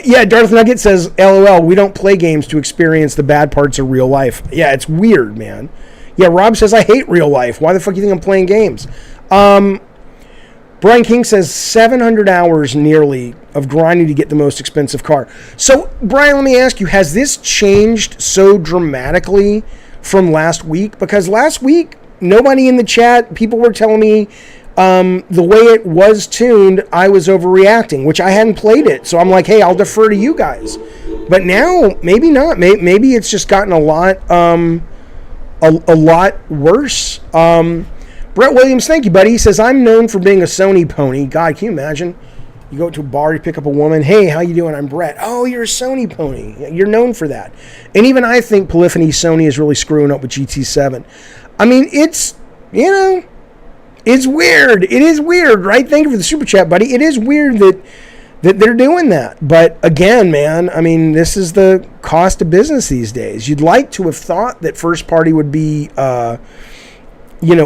Yeah, Darth Nugget says, LOL, we don't play games to experience the bad parts of real life. Yeah, it's weird, man. Yeah, Rob says, I hate real life. Why the fuck do you think I'm playing games? Brian King says 700 hours nearly of grinding to get the most expensive car. So, Brian, let me ask you, has this changed so dramatically from last week? Because last week, nobody in the chat, people were telling me the way it was tuned, I was overreacting, which I hadn't played it. So I'm like, hey, I'll defer to you guys. But now, maybe not. Maybe it's just gotten a lot worse. Brett Williams, thank you, buddy. He says, I'm known for being a Sony pony. God, can you imagine? You go to a bar, you pick up a woman. Hey, how you doing? I'm Brett. Oh, you're a Sony pony. You're known for that. And even I think Polyphony Sony is really screwing up with GT7. It's, it's weird. It is weird, right? Thank you for the super chat, buddy. It is weird that they're doing that. But again, man, this is the cost of business these days. You'd like to have thought that first party would be,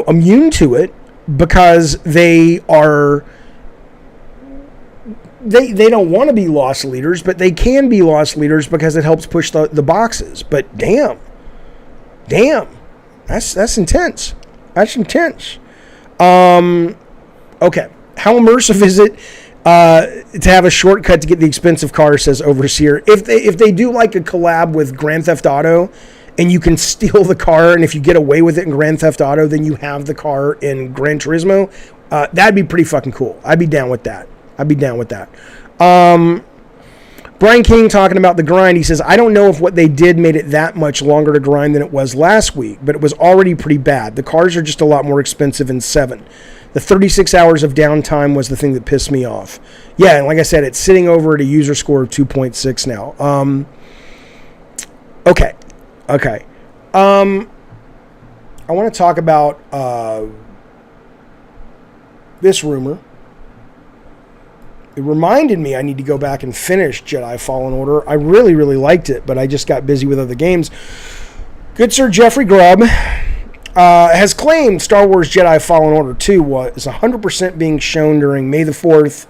immune to it because they are, they don't want to be loss leaders, but they can be loss leaders because it helps push the boxes. But damn, that's intense. That's intense. Okay. How immersive is it to have a shortcut to get the expensive car, says Overseer. If they do like a collab with Grand Theft Auto and you can steal the car, and if you get away with it in Grand Theft Auto, then you have the car in Gran Turismo, that'd be pretty fucking cool. I'd be down with that. Brian King talking about the grind. He says, I don't know if what they did made it that much longer to grind than it was last week, but it was already pretty bad. The cars are just a lot more expensive in 7. The 36 hours of downtime was the thing that pissed me off. Yeah, and like I said, it's sitting over at a user score of 2.6 now. Okay. I want to talk about this rumor. It reminded me I need to go back and finish Jedi Fallen Order. I really, really liked it, but I just got busy with other games. Good Sir Jeffrey Grubb has claimed Star Wars Jedi Fallen Order 2 was 100% being shown during May the 4th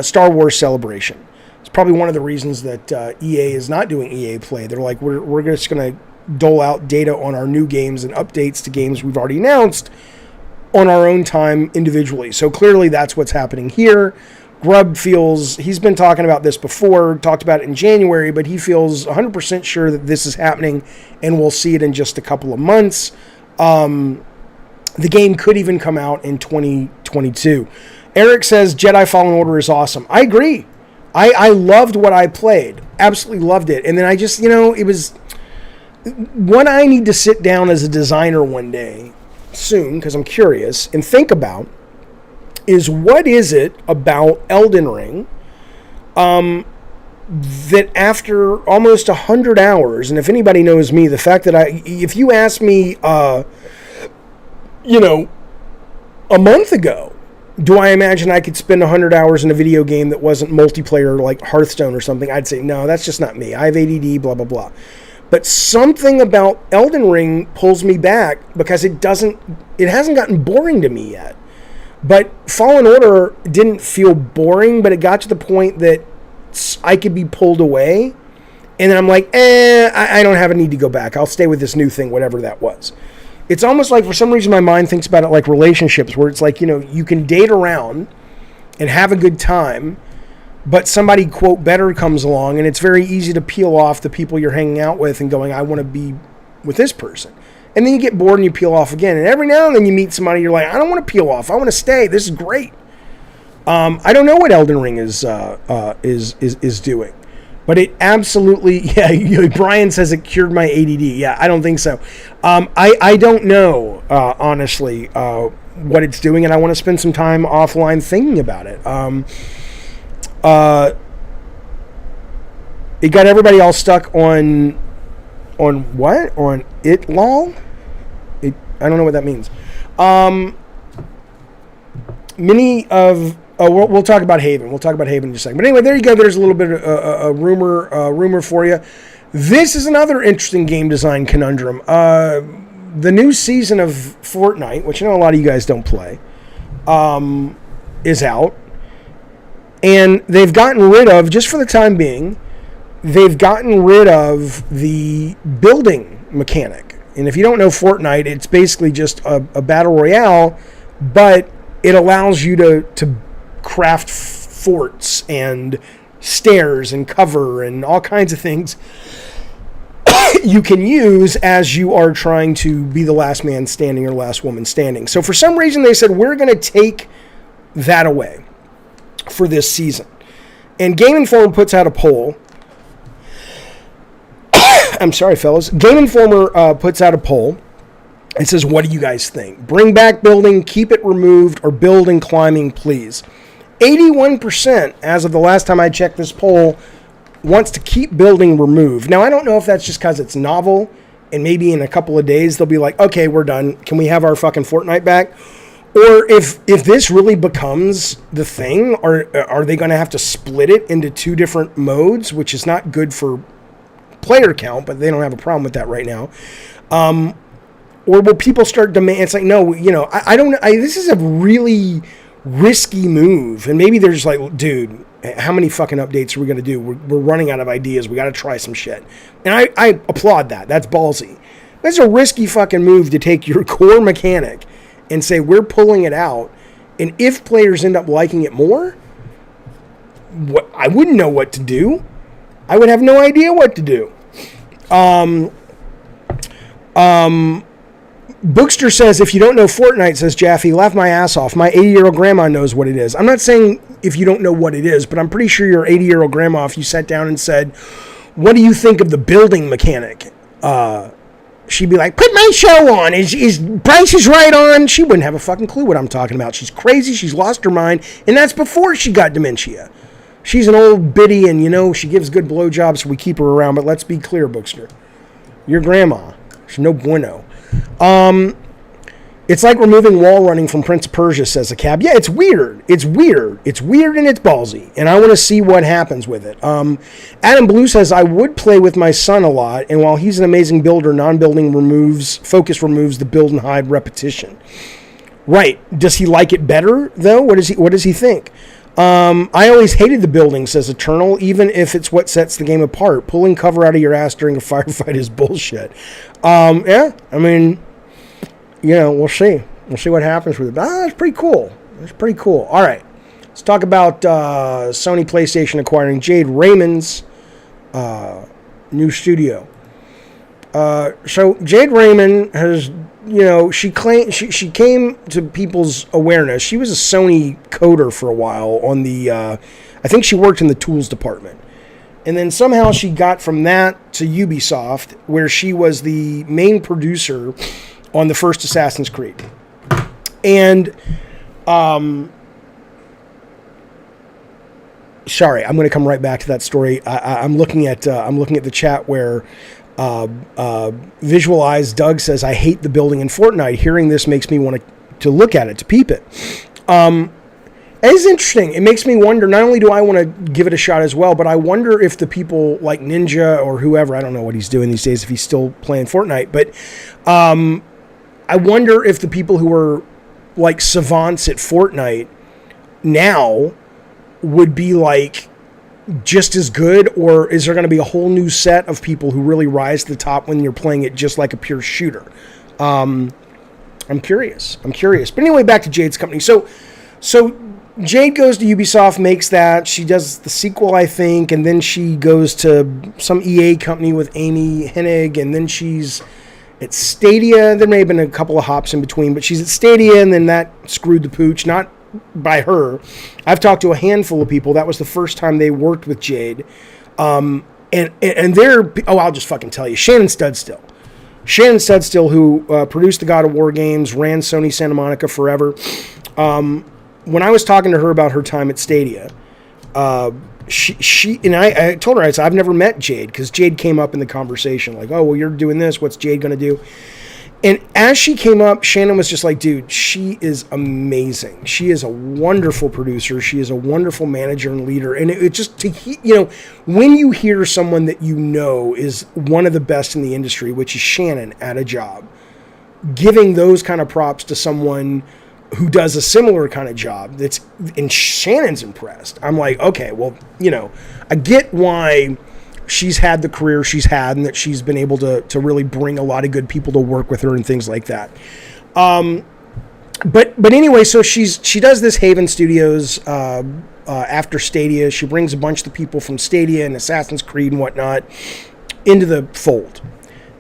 Star Wars celebration. It's probably one of the reasons that EA is not doing EA Play. They're like, we're just going to dole out data on our new games and updates to games we've already announced on our own time individually. So clearly that's what's happening here. Grubb feels, he's been talking about this before, talked about it in January, but he feels 100% sure that this is happening and we'll see it in just a couple of months. The game could even come out in 2022. Eric says Jedi Fallen Order is awesome. I agree. I loved what I played. Absolutely loved it. And then I just, it was what I need to sit down as a designer one day soon, because I'm curious, and think about is what is it about Elden Ring that after almost 100 hours, and if anybody knows me, the fact that if you ask me, a month ago, do I imagine I could spend 100 hours in a video game that wasn't multiplayer like Hearthstone or something? I'd say, no, that's just not me. I have ADD, blah, blah, blah. But something about Elden Ring pulls me back because it hasn't gotten boring to me yet. But Fallen Order didn't feel boring, but it got to the point that I could be pulled away. And then I'm like, I don't have a need to go back. I'll stay with this new thing, whatever that was. It's almost like for some reason my mind thinks about it like relationships, where it's like, you can date around and have a good time, but somebody, quote, better comes along, and it's very easy to peel off the people you're hanging out with and going, I want to be with this person. And then you get bored and you peel off again. And every now and then you meet somebody, you're like, I don't want to peel off. I want to stay. This is great. I don't know what Elden Ring is doing. But it absolutely, yeah, Brian says it cured my ADD. Yeah, I don't think so. I don't know, honestly, what it's doing, and I want to spend some time offline thinking about it. It got everybody all stuck on what? On it lol? I don't know what that means. We'll talk about Haven. We'll talk about Haven in just a second. But anyway, there you go. There's a little bit of a rumor for you. This is another interesting game design conundrum. The new season of Fortnite, which I know a lot of you guys don't play, is out. And they've gotten rid of, just for the time being, they've gotten rid of the building mechanic. And if you don't know Fortnite, it's basically just a battle royale, but it allows you to craft forts and stairs and cover and all kinds of things you can use as you are trying to be the last man standing or last woman standing. So for some reason they said, we're going to take that away for this season. And Game Informer puts out a poll. I'm sorry, fellas. Game Informer puts out a poll. It says, what do you guys think? Bring back building, keep it removed, or build and climbing, please. 81%, as of the last time I checked this poll, wants to keep building removed. Now, I don't know if that's just because it's novel, and maybe in a couple of days they'll be like, okay, we're done. Can we have our fucking Fortnite back? Or if this really becomes the thing, are they going to have to split it into 2 different modes, which is not good for player count, but they don't have a problem with that right now. Or will people start demanding? It's like, no, I don't know. This is a really risky move. And maybe they're just like, dude, how many fucking updates are we going to do? We're running out of ideas. We got to try some shit. And I applaud that. That's ballsy. That's a risky fucking move to take your core mechanic and say, we're pulling it out. And if players end up liking it more, I wouldn't know what to do. I would have no idea what to do. Bookster says, if you don't know Fortnite, says Jaffe, laugh my ass off. My 80-year-old grandma knows what it is. I'm not saying if you don't know what it is, but I'm pretty sure your 80-year-old grandma, if you sat down and said, what do you think of the building mechanic? She'd be like, put my show on. Is Price is Right on? She wouldn't have a fucking clue what I'm talking about. She's crazy. She's lost her mind. And that's before she got dementia. She's an old biddy, and, she gives good blowjobs, so we keep her around. But let's be clear, Bookster. Your grandma. She's no bueno. It's like removing wall running from Prince of Persia, says a cab. Yeah, it's weird. It's weird and it's ballsy. And I want to see what happens with it. Adam Blue says, I would play with my son a lot. And while he's an amazing builder, non-building focus removes the build and hide repetition. Right. Does he like it better, though? What does he think? I always hated the building, says Eternal, even if it's what sets the game apart. Pulling cover out of your ass during a firefight is bullshit. Yeah, I mean, we'll see. We'll see what happens with it. That's pretty cool. That's pretty cool. All right. Let's talk about Sony PlayStation acquiring Jade Raymond's new studio. So Jade Raymond has, she came to people's awareness. She was a Sony coder for a while on the, I think she worked in the tools department. And then somehow she got from that to Ubisoft, where she was the main producer on the first Assassin's Creed. And, sorry, I'm going to come right back to that story. I'm looking at the chat where Visualize Doug says, I hate the building in Fortnite. Hearing this makes me want to look at it, to peep it. It's interesting. It makes me wonder, not only do I want to give it a shot as well, but I wonder if the people like Ninja or whoever, I don't know what he's doing these days, if he's still playing Fortnite, but I wonder if the people who are like savants at Fortnite now would be like just as good, or is there going to be a whole new set of people who really rise to the top when you're playing it just like a pure shooter? I'm curious. But anyway, back to Jade's company. So Jade goes to Ubisoft, makes that. She does the sequel, I think, and then she goes to some EA company with Amy Hennig, and then she's at Stadia. There may have been a couple of hops in between, but she's at Stadia, and then that screwed the pooch. Not by her. I've talked to a handful of people. That was the first time they worked with Jade. And they're, I'll just fucking tell you, Shannon Studstill, who produced the God of War games, ran Sony Santa Monica forever. When I was talking to her about her time at Stadia, she and I told her, I said, I've never met Jade, because Jade came up in the conversation, like, oh, well, you're doing this. What's Jade going to do? And as she came up, Shannon was just like, dude, she is amazing. She is a wonderful producer. She is a wonderful manager and leader. And it just, when you hear someone that is one of the best in the industry, which is Shannon at a job, giving those kind of props to someone who does a similar kind of job, and Shannon's impressed. I'm like, okay, well, I get why she's had the career she's had, and that she's been able to really bring a lot of good people to work with her and things like that. But anyway, so she does this Haven Studios after Stadia. She brings a bunch of the people from Stadia and Assassin's Creed and whatnot into the fold.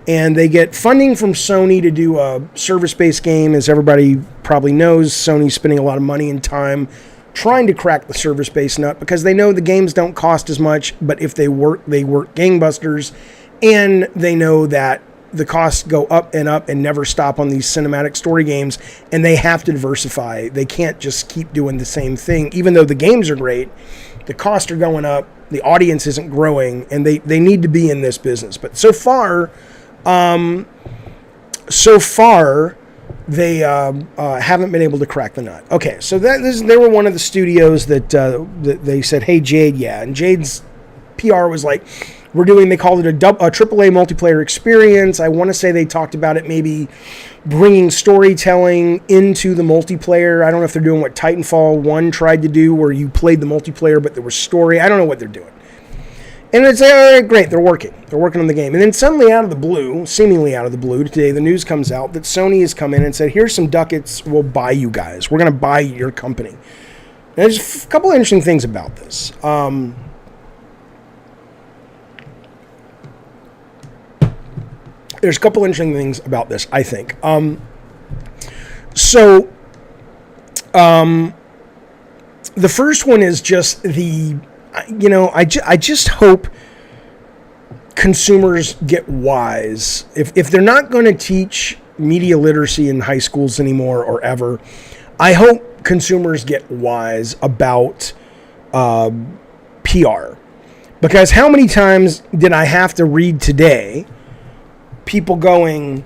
And they get funding from Sony to do a service-based game. As everybody probably knows, Sony's spending a lot of money and time trying to crack the service-based nut, because they know the games don't cost as much, but if they work gangbusters, and they know that the costs go up and never stop on these cinematic story games, and they have to diversify. They can't just keep doing the same thing. Even though the games are great, the costs are going up, the audience isn't growing, and they need to be in this business. But so far they haven't been able to crack the nut. Okay, so they were one of the studios that they said, hey, Jade, yeah. And Jade's PR was like, they called it a AAA multiplayer experience. I want to say they talked about it maybe bringing storytelling into the multiplayer. I don't know if they're doing what Titanfall 1 tried to do, where you played the multiplayer, but there was story. I don't know what they're doing. And it's like, all right, great, they're working on the game. And then suddenly out of the blue, seemingly out of the blue, today the news comes out that Sony has come in and said, here's some ducats, we'll buy you guys. We're going to buy your company. And there's a couple of interesting things about this. There's a couple interesting things about this, I think. The first one is just I just hope consumers get wise. If they're not going to teach media literacy in high schools anymore or ever, I hope consumers get wise about PR. Because how many times did I have to read today people going,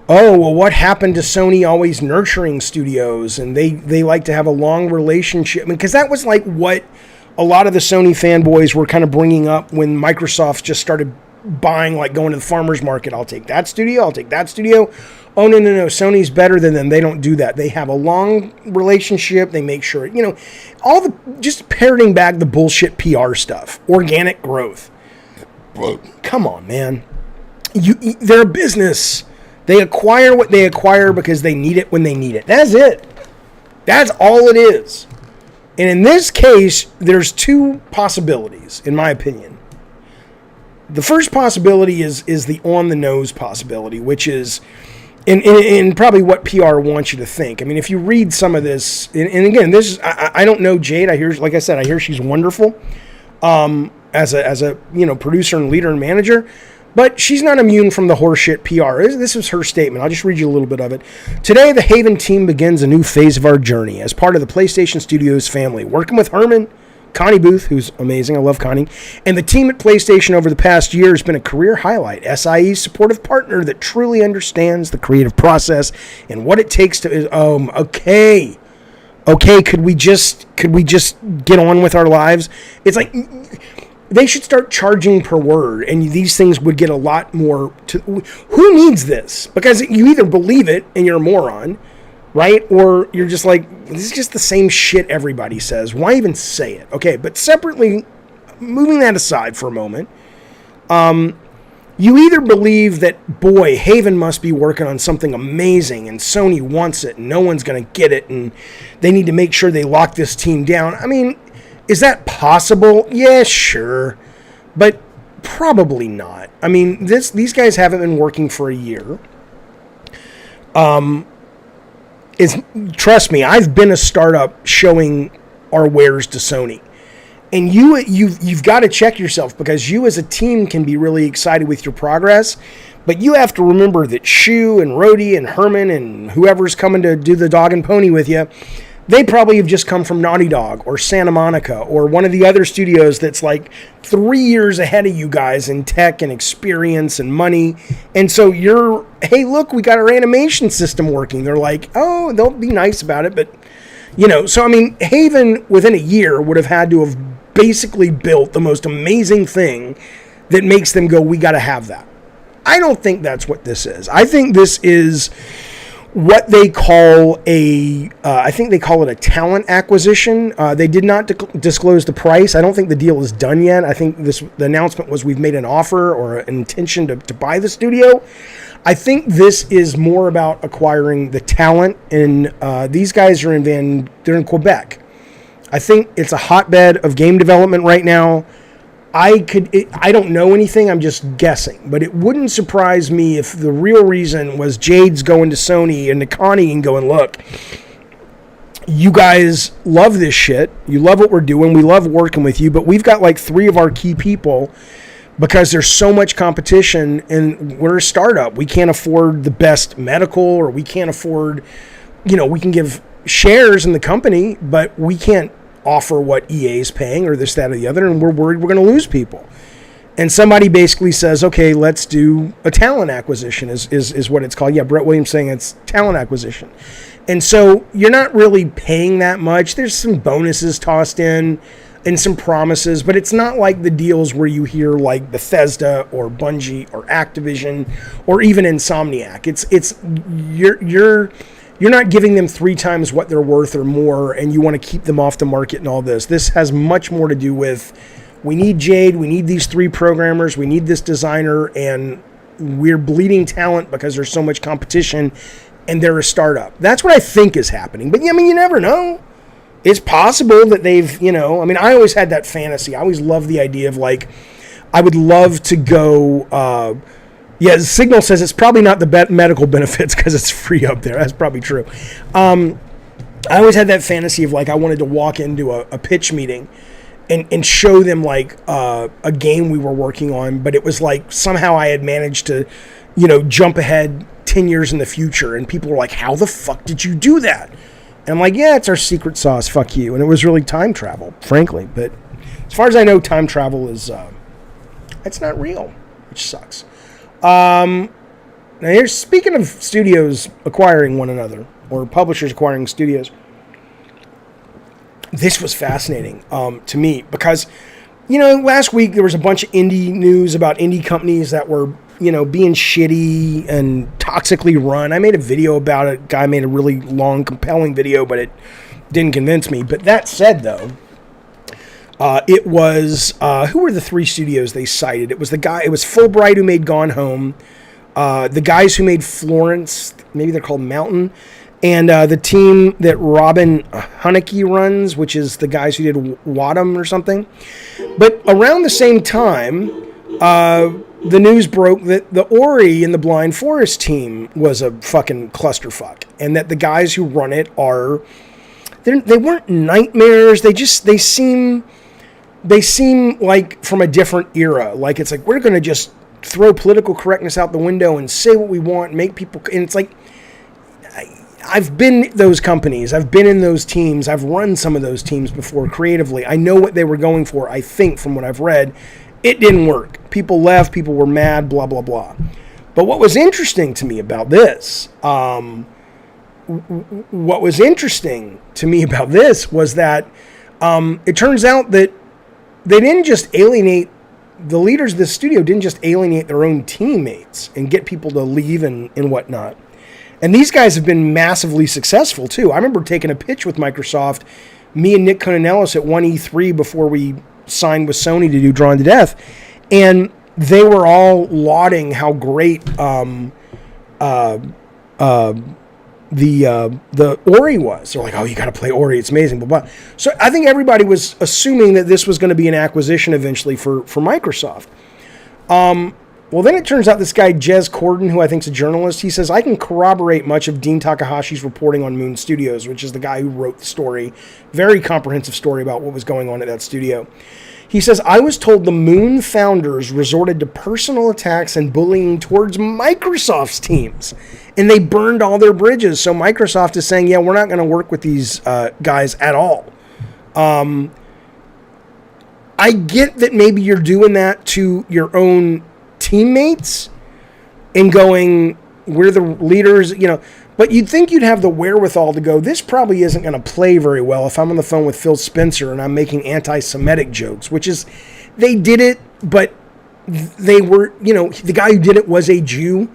oh, well, what happened to Sony always nurturing studios? And they like to have a long relationship. Because that was like what a lot of the Sony fanboys were kind of bringing up when Microsoft just started buying, like going to the farmer's market. I'll take that studio. I'll take that studio. Oh, no. Sony's better than them. They don't do that. They have a long relationship. They make sure, just parroting back the bullshit PR stuff. Organic growth. Come on, man. They're a business. They acquire what they acquire because they need it when they need it. That's it. That's all it is. And in this case, there's two possibilities, in my opinion. The first possibility is the on-the-nose possibility, which is in probably what PR wants you to think. I mean, if you read some of this, and again, this is, I don't know Jade. I hear she's wonderful as a producer and leader and manager. But she's not immune from the horseshit PR. This is her statement. I'll just read you a little bit of it. Today, the Haven team begins a new phase of our journey as part of the PlayStation Studios family. Working with Herman, Connie Booth, who's amazing. I love Connie. And the team at PlayStation over the past year has been a career highlight. SIE's supportive partner that truly understands the creative process and what it takes to... Okay, could we just get on with our lives? It's like... They should start charging per word, and these things would get a lot more to... Who needs this? Because you either believe it and you're a moron, right? Or you're just like, this is just the same shit everybody says. Why even say it? Okay, but separately, moving that aside for a moment, you either believe that, boy, Haven must be working on something amazing, and Sony wants it, and no one's going to get it, and they need to make sure they lock this team down. I mean... Is that possible? Yeah, sure. But probably not. I mean, these guys haven't been working for a year. Trust me, I've been a startup showing our wares to Sony. And you've got to check yourself, because you as a team can be really excited with your progress. But you have to remember that Shu and Rhodey and Herman and whoever's coming to do the dog and pony with you, they probably have just come from Naughty Dog or Santa Monica or one of the other studios that's like 3 years ahead of you guys in tech and experience and money. And so hey, look, we got our animation system working. They're like, oh, they'll be nice about it. But, so I mean, Haven within a year would have had to have basically built the most amazing thing that makes them go, we got to have that. I don't think that's what this is. I think this is what they call I think they call it a talent acquisition. They did not disclose the price. I don't think the deal is done yet. I think the announcement was we've made an offer or an intention to buy the studio. I think this is more about acquiring the talent, and these guys are they're in Quebec. I think it's a hotbed of game development right now. I don't know anything, I'm just guessing, but it wouldn't surprise me if the real reason was Jade's going to Sony and to Connie and going, look, you guys love this shit, you love what we're doing, we love working with you, but we've got like 3 of our key people because there's so much competition and we're a startup. We can't afford the best medical, or we can't afford, we can give shares in the company, but we can't offer what EA is paying or this, that, or the other, and we're worried we're going to lose people. And somebody basically says, okay, let's do a talent acquisition is what it's called. Yeah, Brett Williams saying it's talent acquisition. And so you're not really paying that much. There's some bonuses tossed in and some promises, but it's not like the deals where you hear like Bethesda or Bungie or Activision or even Insomniac. It's you're not giving them 3 times what they're worth or more, and you want to keep them off the market and all this. This has much more to do with we need Jade, we need these 3 programmers, we need this designer, and we're bleeding talent because there's so much competition, and they're a startup. That's what I think is happening. But, I mean, you never know. It's possible that they've, I mean, I always had that fantasy. I always loved the idea of, like, I would love to go, Signal says it's probably not the medical benefits because it's free up there. That's probably true. I always had that fantasy of, like, I wanted to walk into a pitch meeting and show them, like, a game we were working on, but it was like somehow I had managed to, jump ahead 10 years in the future, and people were like, how the fuck did you do that? And I'm like, yeah, it's our secret sauce, fuck you. And it was really time travel, frankly. But as far as I know, time travel is, it's not real, which sucks. Now, here's, speaking of studios acquiring one another, or publishers acquiring studios, this was fascinating to me because, last week there was a bunch of indie news about indie companies that were, being shitty and toxically run. I made a video about it. Guy made a really long, compelling video, but it didn't convince me. But that said, though, it was, who were the 3 studios they cited? It was Fulbright who made Gone Home, the guys who made Florence, maybe they're called Mountain, and the team that Robin Haneke runs, which is the guys who did Wadham or something. But around the same time, the news broke that the Ori and the Blind Forest team was a fucking clusterfuck, and that the guys who run it they weren't nightmares. They seem like from a different era. Like, it's like, we're going to just throw political correctness out the window and say what we want and make people, and it's like, I've been those companies. I've been in those teams. I've run some of those teams before creatively. I know what they were going for, I think, from what I've read. It didn't work. People left. People were mad, blah, blah, blah. But what was interesting to me about this, was that it turns out that they didn't just alienate, the leaders of the studio didn't just alienate their own teammates and get people to leave and whatnot. And these guys have been massively successful, too. I remember taking a pitch with Microsoft, me and Nick Conanellis at 1E3 before we signed with Sony to do Drawn to Death. And they were all lauding how great the Ori was. They're like, oh, you got to play Ori. It's amazing, blah, blah. So I think everybody was assuming that this was going to be an acquisition eventually for Microsoft. Well, then it turns out this guy, Jez Corden, who I think is a journalist, he says, I can corroborate much of Dean Takahashi's reporting on Moon Studios, which is the guy who wrote the story. Very comprehensive story about what was going on at that studio. He says, I was told the Moon founders resorted to personal attacks and bullying towards Microsoft's teams, and they burned all their bridges. So Microsoft is saying, yeah, we're not going to work with these guys at all. I get that maybe you're doing that to your own teammates and going, we're the leaders, but you'd think you'd have the wherewithal to go, this probably isn't going to play very well if I'm on the phone with Phil Spencer and I'm making anti-Semitic jokes, which is, they did it, but they were, the guy who did it was a Jew.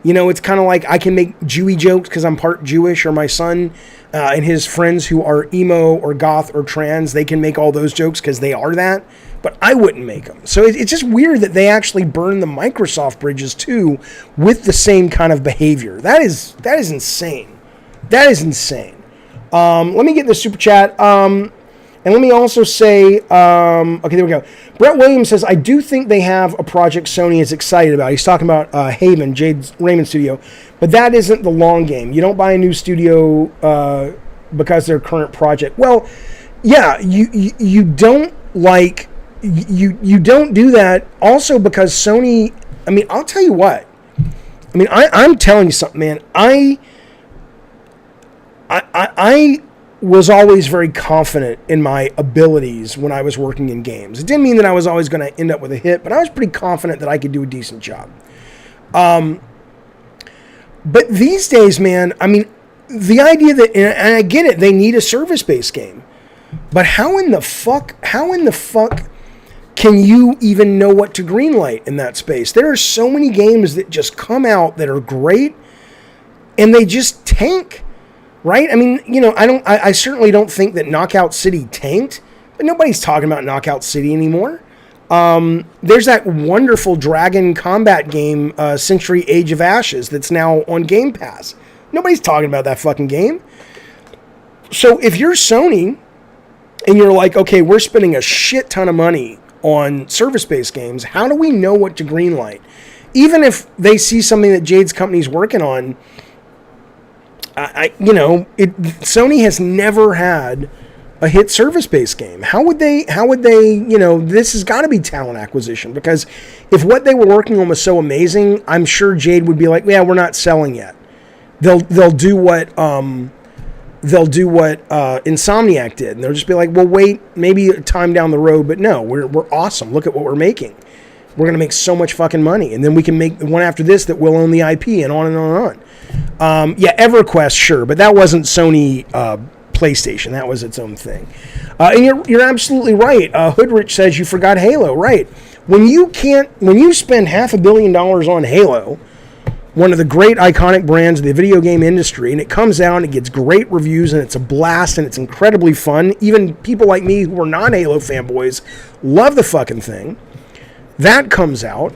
It's kind of like I can make Jewy jokes because I'm part Jewish, or my son and his friends who are emo or goth or trans, they can make all those jokes because they are that, but I wouldn't make them. So it's just weird that they actually burn the Microsoft bridges too with the same kind of behavior. That is insane. That is insane. Let me get the super chat. And let me also say, okay, there we go. Brett Williams says, I do think they have a project Sony is excited about. He's talking about Haven, Jade's Raymond studio. But that isn't the long game. You don't buy a new studio because their current project. Well, yeah, you don't like, you don't do that also because Sony, I mean, I'll tell you what. I mean, I'm telling you something, man. I was always very confident in my abilities when I was working in games. It didn't mean that I was always going to end up with a hit, but I was pretty confident that I could do a decent job. But these days, man, I mean, the idea that, and I get it, they need a service-based game. But how in the fuck can you even know what to greenlight in that space? There are so many games that just come out that are great, and they just tank. Right? I mean, I certainly don't think that Knockout City tanked, but nobody's talking about Knockout City anymore. There's that wonderful dragon combat game, Century Age of Ashes, that's now on Gamepass. Nobody's talking about that fucking game. So if you're Sony and you're like, okay, we're spending a shit ton of money on service-based games, how do we know what to greenlight? Even if they see something that Jade's company's working on, Sony has never had a hit service-based game. How would they, this has got to be talent acquisition, because if what they were working on was so amazing, I'm sure Jade would be like, yeah, we're not selling yet. They'll do what Insomniac did, and they'll just be like, well, wait, maybe time down the road, but no, we're awesome. Look at what we're making. We're going to make so much fucking money, and then we can make one after this that will own the IP, and on and on and on. EverQuest, sure, but that wasn't Sony PlayStation. That was its own thing. And you're absolutely right. Hoodrich says you forgot Halo. Right. When you spend $500 million on Halo, one of the great iconic brands of the video game industry, and it comes out and it gets great reviews and it's a blast and it's incredibly fun. Even people like me who are non-Halo fanboys love the fucking thing. That comes out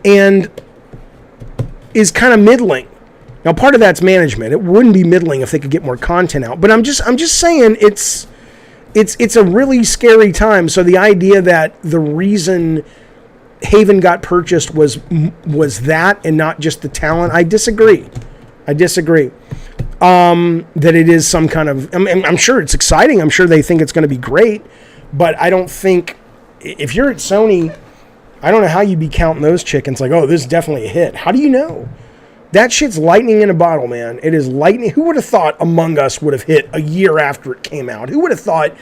and is kind of middling. Now, part of that's management. It wouldn't be middling if they could get more content out. But I'm just saying it's a really scary time. So the idea that the reason Haven got purchased was that and not just the talent, I disagree. That it is some kind of... I'm sure it's exciting. I'm sure they think it's going to be great. But I don't think... If you're at Sony, I don't know how you'd be counting those chickens like, oh, this is definitely a hit. How do you know? That shit's lightning in a bottle, man. It is lightning. Who would have thought Among Us would have hit a year after it came out? Who would have thought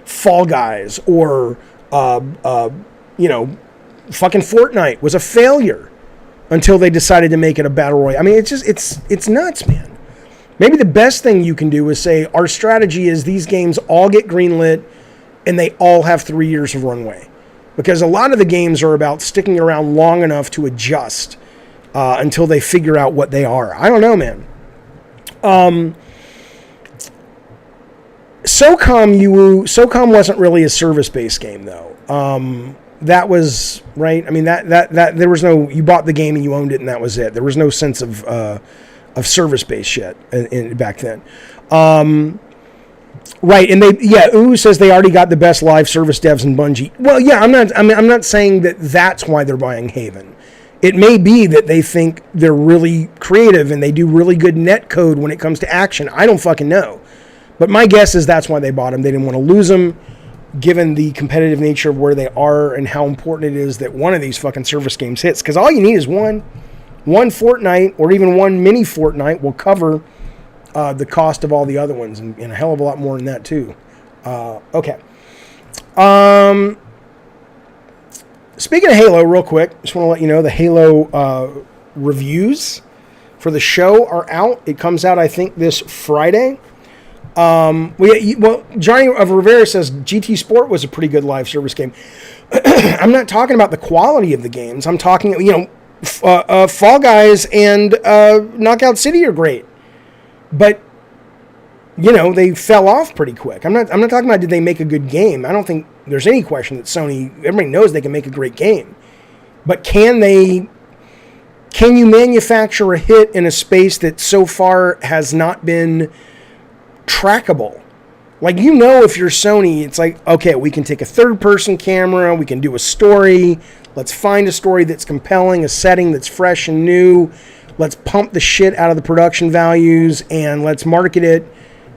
Fall Guys or, fucking Fortnite was a failure until they decided to make it a battle royale? I mean, it's nuts, man. Maybe the best thing you can do is say our strategy is these games all get greenlit and they all have 3 years of runway. Because a lot of the games are about sticking around long enough to adjust until they figure out what they are. I don't know, man. SOCOM wasn't really a service-based game, though. That was, right? I mean, that there was no... You bought the game and you owned it and that was it. There was no sense of service-based shit back then. Right, and Ooh says they already got the best live service devs in Bungie. Well, yeah, I'm not saying that that's why they're buying Haven. It may be that they think they're really creative and they do really good net code when it comes to action. I don't fucking know. But my guess is that's why they bought them. They didn't want to lose them, given the competitive nature of where they are and how important it is that one of these fucking service games hits. Because all you need is one Fortnite or even one mini Fortnite will cover the cost of all the other ones, and a hell of a lot more than that too. Okay. Speaking of Halo, real quick, just want to let you know the Halo reviews for the show are out. It comes out, I think, this Friday. Johnny of Rivera says GT Sport was a pretty good live service game. I'm not talking about the quality of the games. I'm talking, Fall Guys and Knockout City are great. But, they fell off pretty quick. I'm not talking about did they make a good game. I don't think there's any question that Sony, everybody knows they can make a great game. But can you manufacture a hit in a space that so far has not been trackable? Like, if you're Sony, it's like, okay, we can take a third-person camera, we can do a story, let's find a story that's compelling, a setting that's fresh and new. Let's pump the shit out of the production values and let's market it.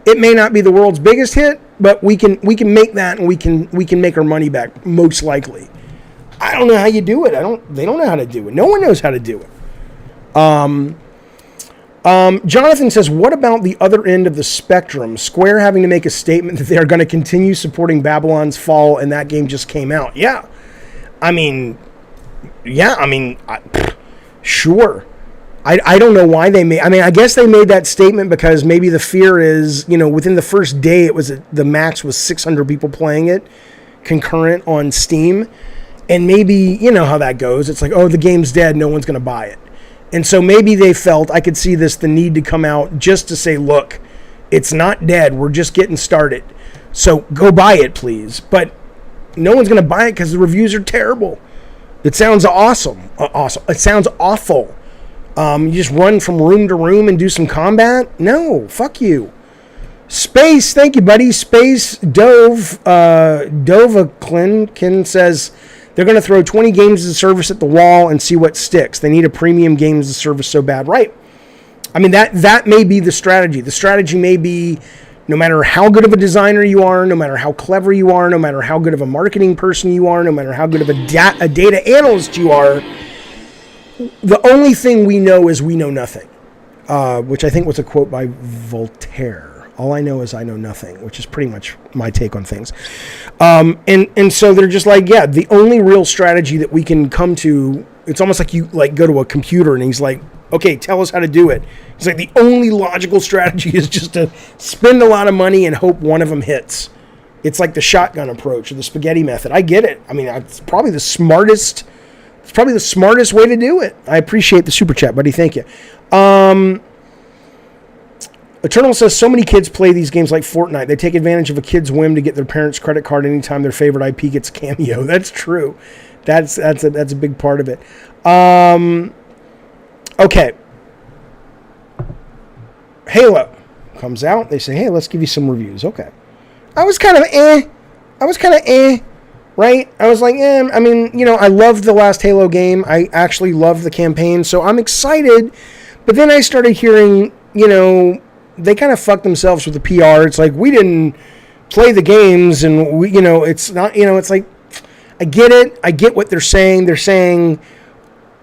It may not be the world's biggest hit, but we can make that and we can make our money back, most likely. I don't know how you do it. They don't know how to do it. No one knows how to do it. Jonathan says, what about the other end of the spectrum? Square having to make a statement that they are going to continue supporting Babylon's Fall and that game just came out. Sure. I don't know why they made... I guess they made that statement because maybe the fear is, within the first day, the max was 600 people playing it concurrent on Steam. And maybe, you know how that goes. It's like, oh, the game's dead. No one's going to buy it. And so maybe they felt, I could see the need to come out just to say, look, it's not dead. We're just getting started. So go buy it, please. But, no one's going to buy it because the reviews are terrible. It sounds awesome. It sounds awful. You just run from room to room and do some combat? No, fuck you. Space, thank you, buddy. Space Dovaclin says they're going to throw 20 games as a service at the wall and see what sticks. They need a premium games as a service so bad. Right. I mean, that may be the strategy. The strategy may be no matter how good of a designer you are, no matter how clever you are, no matter how good of a marketing person you are, no matter how good of a data analyst you are, the only thing we know is we know nothing, which I think was a quote by Voltaire. All I know is I know nothing, which is pretty much my take on things. And so they're just like, yeah, the only real strategy that we can come to, it's almost like you like go to a computer and he's like, okay, tell us how to do it. It's like the only logical strategy is just to spend a lot of money and hope one of them hits. It's like the shotgun approach or the spaghetti method. I get it. I mean, it's probably the smartest way to do it. I appreciate the super chat, buddy. Thank you. Eternal says so many kids play these games like Fortnite. They take advantage of a kid's whim to get their parents' credit card anytime their favorite IP gets a cameo. That's true. That's a big part of it. Okay. Halo comes out. They say, hey, let's give you some reviews. Okay. I was kind of right? I was like, I mean, you know, I loved the last Halo game. I actually loved the campaign, so I'm excited. But then I started hearing, you know, they kind of fucked themselves with the PR. It's like, we didn't play the games, and we, you know, it's not, you know, it's like, I get it. I get what they're saying. They're saying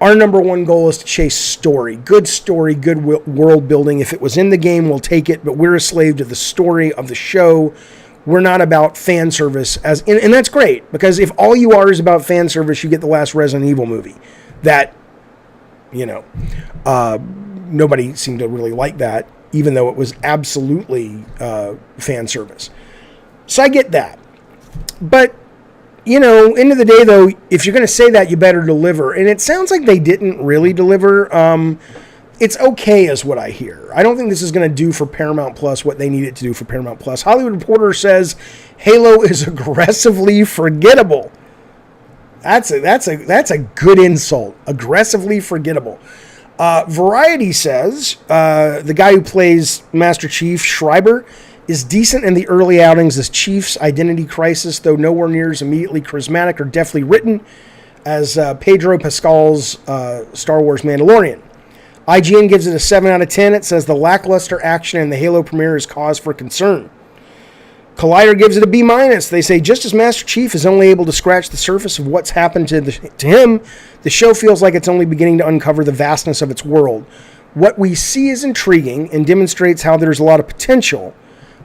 our number one goal is to chase story, good world building. If it was in the game, we'll take it, but we're a slave to the story of the show. We're not about fan service, and that's great, because if all you are is about fan service, you get the last Resident Evil movie. That, you know, nobody seemed to really like that, even though it was absolutely fan service. So I get that. But, you know, end of the day, though, if you're going to say that, you better deliver. And it sounds like they didn't really deliver. It's okay is what I hear. I don't think this is going to do for Paramount Plus what they need it to do for Paramount Plus. Hollywood Reporter says Halo is aggressively forgettable. That's a good insult. Aggressively forgettable. Variety says the guy who plays Master Chief, Schreiber, is decent in the early outings as Chief's identity crisis, though nowhere near as immediately charismatic or deftly written as Pedro Pascal's Star Wars Mandalorian. IGN gives it a 7 out of 10. It says the lackluster action in the Halo premiere is cause for concern. Collider gives it a B-. They say just as Master Chief is only able to scratch the surface of what's happened to him, the show feels like it's only beginning to uncover the vastness of its world. What we see is intriguing and demonstrates how there's a lot of potential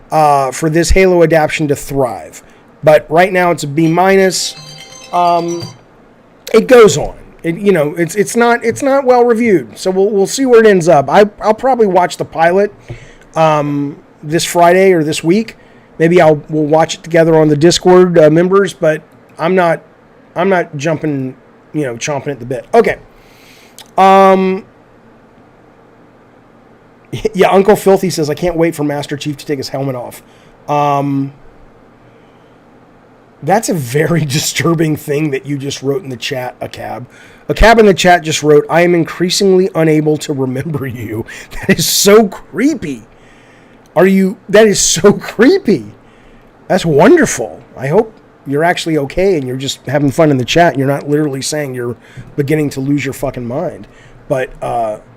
for this Halo adaptation to thrive. But right now it's a B-. It goes on. It's not well reviewed. So we'll see where it ends up. I'll probably watch the pilot this Friday or this week. Maybe we'll watch it together on the Discord members, but I'm not jumping, chomping at the bit. Okay. Yeah, Uncle Filthy says, I can't wait for Master Chief to take his helmet off. That's a very disturbing thing that you just wrote in the chat, A Cab in the chat just wrote, I am increasingly unable to remember you. That is so creepy. That is so creepy. That's wonderful. I hope you're actually okay and you're just having fun in the chat and you're not literally saying you're beginning to lose your fucking mind. But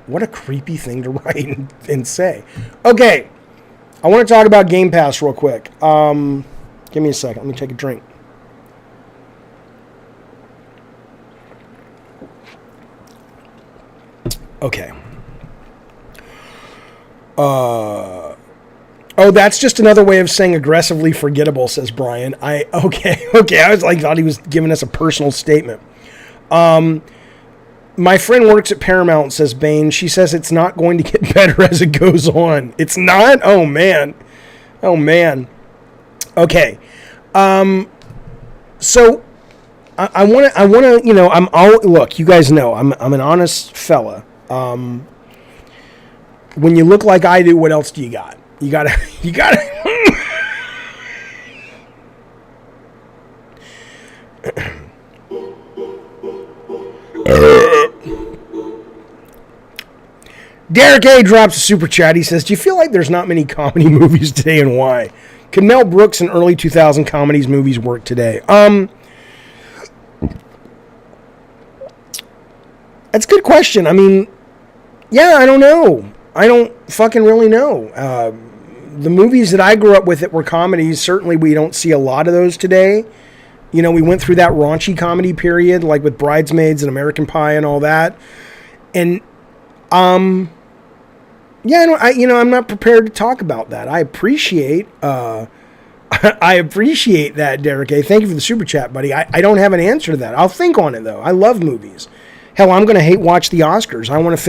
what a creepy thing to write and say. Okay. I want to talk about Game Pass real quick. Give me a second. Let me take a drink. Okay. Oh, that's just another way of saying aggressively forgettable, says Brian. Okay. I was like, thought he was giving us a personal statement. My friend works at Paramount, says Bane. She says it's not going to get better as it goes on. It's not? Oh, man. Okay. So I want to, look, you guys know, I'm an honest fella. When you look like I do, what else do you got? You gotta Derek A. drops a super chat. He says, do you feel like there's not many comedy movies today, and why? Can Mel Brooks and early 2000 comedies movies work today? That's a good question. I mean, yeah, I don't know. I don't fucking really know. The movies that I grew up with that were comedies, certainly we don't see a lot of those today. You know, we went through that raunchy comedy period, like with Bridesmaids and American Pie and all that. And, yeah, I'm not prepared to talk about that. I appreciate that, Derek A. Thank you for the super chat, buddy. I don't have an answer to that. I'll think on it, though. I love movies. Hell, I'm going to hate watch the Oscars. I want to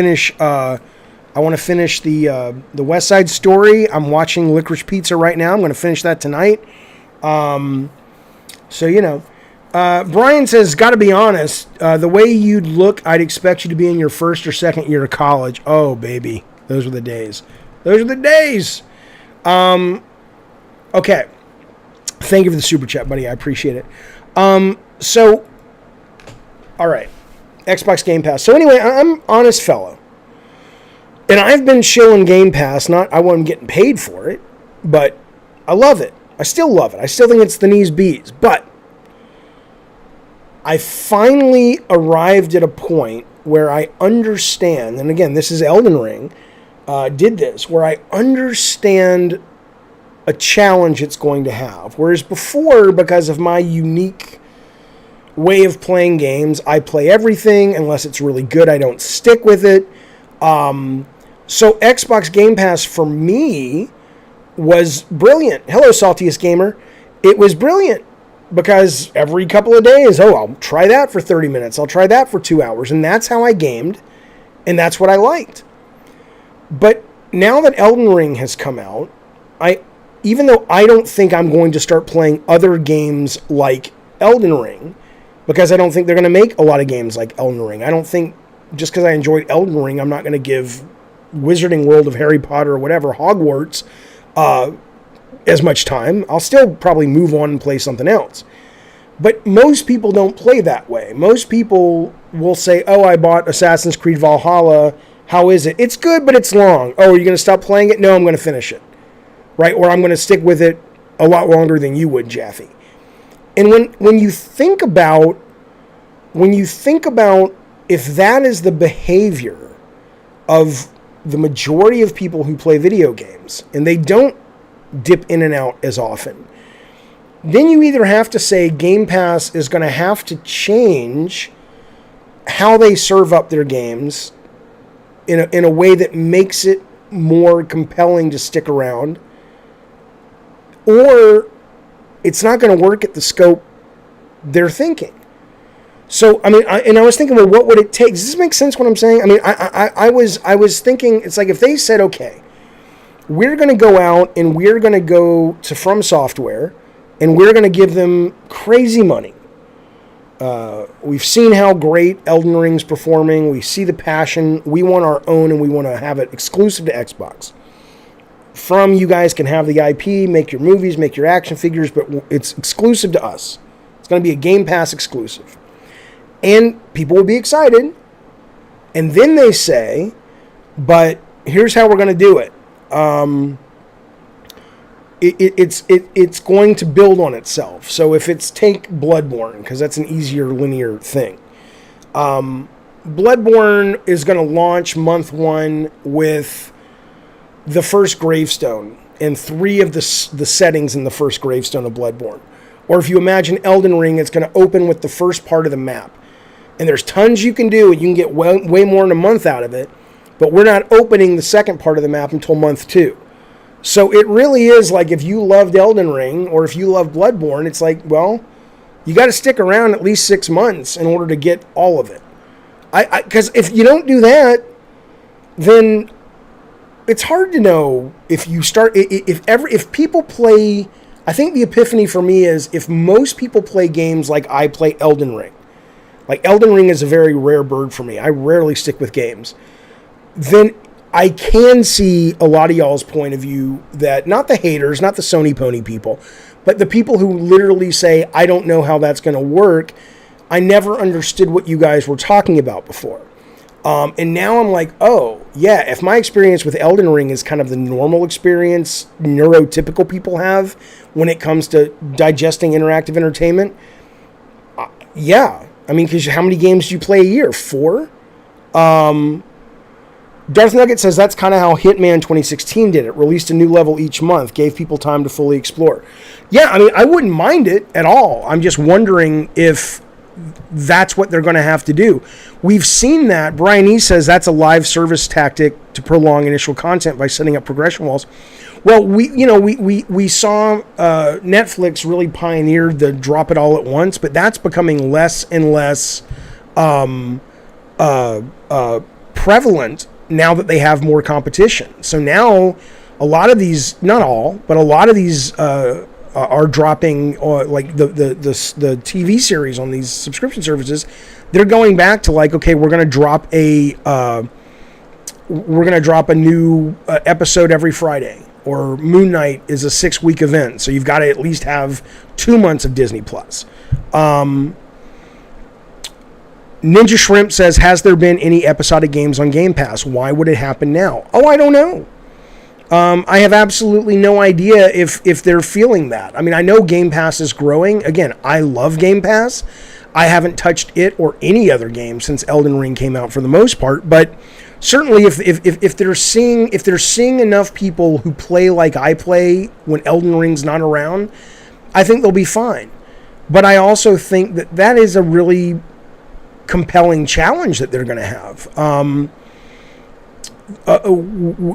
finish the West Side Story. I'm watching Licorice Pizza right now. I'm going to finish that tonight. So, you know. Brian says, got to be honest, the way you'd look, I'd expect you to be in your first or second year of college. Oh, baby. Those were the days. Those are the days. Okay. Thank you for the super chat, buddy. I appreciate it. So, all right. Xbox Game Pass. So anyway, I'm an honest fellow. And I've been shilling Game Pass. I wasn't getting paid for it, but I love it. I still love it. I still think it's the knees bees. But I finally arrived at a point where I understand, and again, this is Elden Ring, did this, where I understand a challenge it's going to have. Whereas before, because of my unique way of playing games, I play everything. Unless it's really good, I don't stick with it. So Xbox Game Pass for me was brilliant. Hello, Saltiest Gamer. It was brilliant because every couple of days, I'll try that for 30 minutes. I'll try that for 2 hours. And that's how I gamed. And that's what I liked. But now that Elden Ring has come out, even though I don't think I'm going to start playing other games like Elden Ring, because I don't think they're going to make a lot of games like Elden Ring. I don't think just because I enjoyed Elden Ring, I'm not going to give Wizarding World of Harry Potter or whatever, Hogwarts, as much time. I'll still probably move on and play something else. But most people don't play that way. Most people will say, I bought Assassin's Creed Valhalla. How is it? It's good, but it's long. Oh, are you going to stop playing it? No, I'm going to finish it. Right? Or I'm going to stick with it a lot longer than you would, Jaffe. And when you think about if that is the behavior of the majority of people who play video games, and they don't dip in and out as often, then you either have to say Game Pass is going to have to change how they serve up their games in a way that makes it more compelling to stick around, or it's not going to work at the scope they're thinking. So, I mean, I was thinking, well, what would it take? Does this make sense what I'm saying? I mean, I was thinking, it's like if they said, okay, we're going to go out and we're going to go to From Software and we're going to give them crazy money. We've seen how great Elden Ring's performing. We see the passion. We want our own and we want to have it exclusive to Xbox. You guys can have the IP, make your movies, make your action figures, but it's exclusive to us. It's going to be a Game Pass exclusive. And people will be excited. And then they say, but here's how we're going to do it. It's going to build on itself. So if it's take Bloodborne, because that's an easier linear thing. Bloodborne is going to launch month 1 with the first gravestone and 3 of the settings in the first gravestone of Bloodborne. Or if you imagine Elden Ring, it's going to open with the first part of the map. And there's tons you can do, and you can get way more than a month out of it. But we're not opening the second part of the map until month 2. So it really is like if you loved Elden Ring or if you love Bloodborne, it's like, well, you got to stick around at least 6 months in order to get all of it. Because if you don't do that, then it's hard to know if you start, if people play, I think the epiphany for me is if most people play games like I play Elden Ring. Like Elden Ring is a very rare bird for me. I rarely stick with games. Then I can see a lot of y'all's point of view that not the haters, not the Sony pony people, but the people who literally say, I don't know how that's going to work. I never understood what you guys were talking about before. And now I'm like, oh, yeah, if my experience with Elden Ring is kind of the normal experience neurotypical people have when it comes to digesting interactive entertainment, yeah. I mean, because how many games do you play a year? 4? Darth Nugget says that's kind of how Hitman 2016 did it. Released a new level each month, gave people time to fully explore. Yeah, I mean, I wouldn't mind it at all. I'm just wondering if that's what they're going to have to do. We've seen that. Brian E. says that's a live service tactic to prolong initial content by setting up progression walls. Well, we saw Netflix really pioneer the drop it all at once, but that's becoming less and less prevalent now that they have more competition. So now a lot of these, not all, but a lot of these are dropping, like the TV series on these subscription services. They're going back to like, okay, we're going to drop a new episode every Friday, or Moon Knight is a 6-week event, so you've got to at least have 2 months of Disney Plus. Ninja Shrimp says, has there been any episodic games on Game Pass? Why would it happen now? Oh, I don't know. I have absolutely no idea if they're feeling that. I mean, I know Game Pass is growing. Again, I love Game Pass. I haven't touched it or any other game since Elden Ring came out for the most part, but certainly if they're seeing enough people who play like I play when Elden Ring's not around, I think they'll be fine. But I also think that is a really compelling challenge that they're going to have,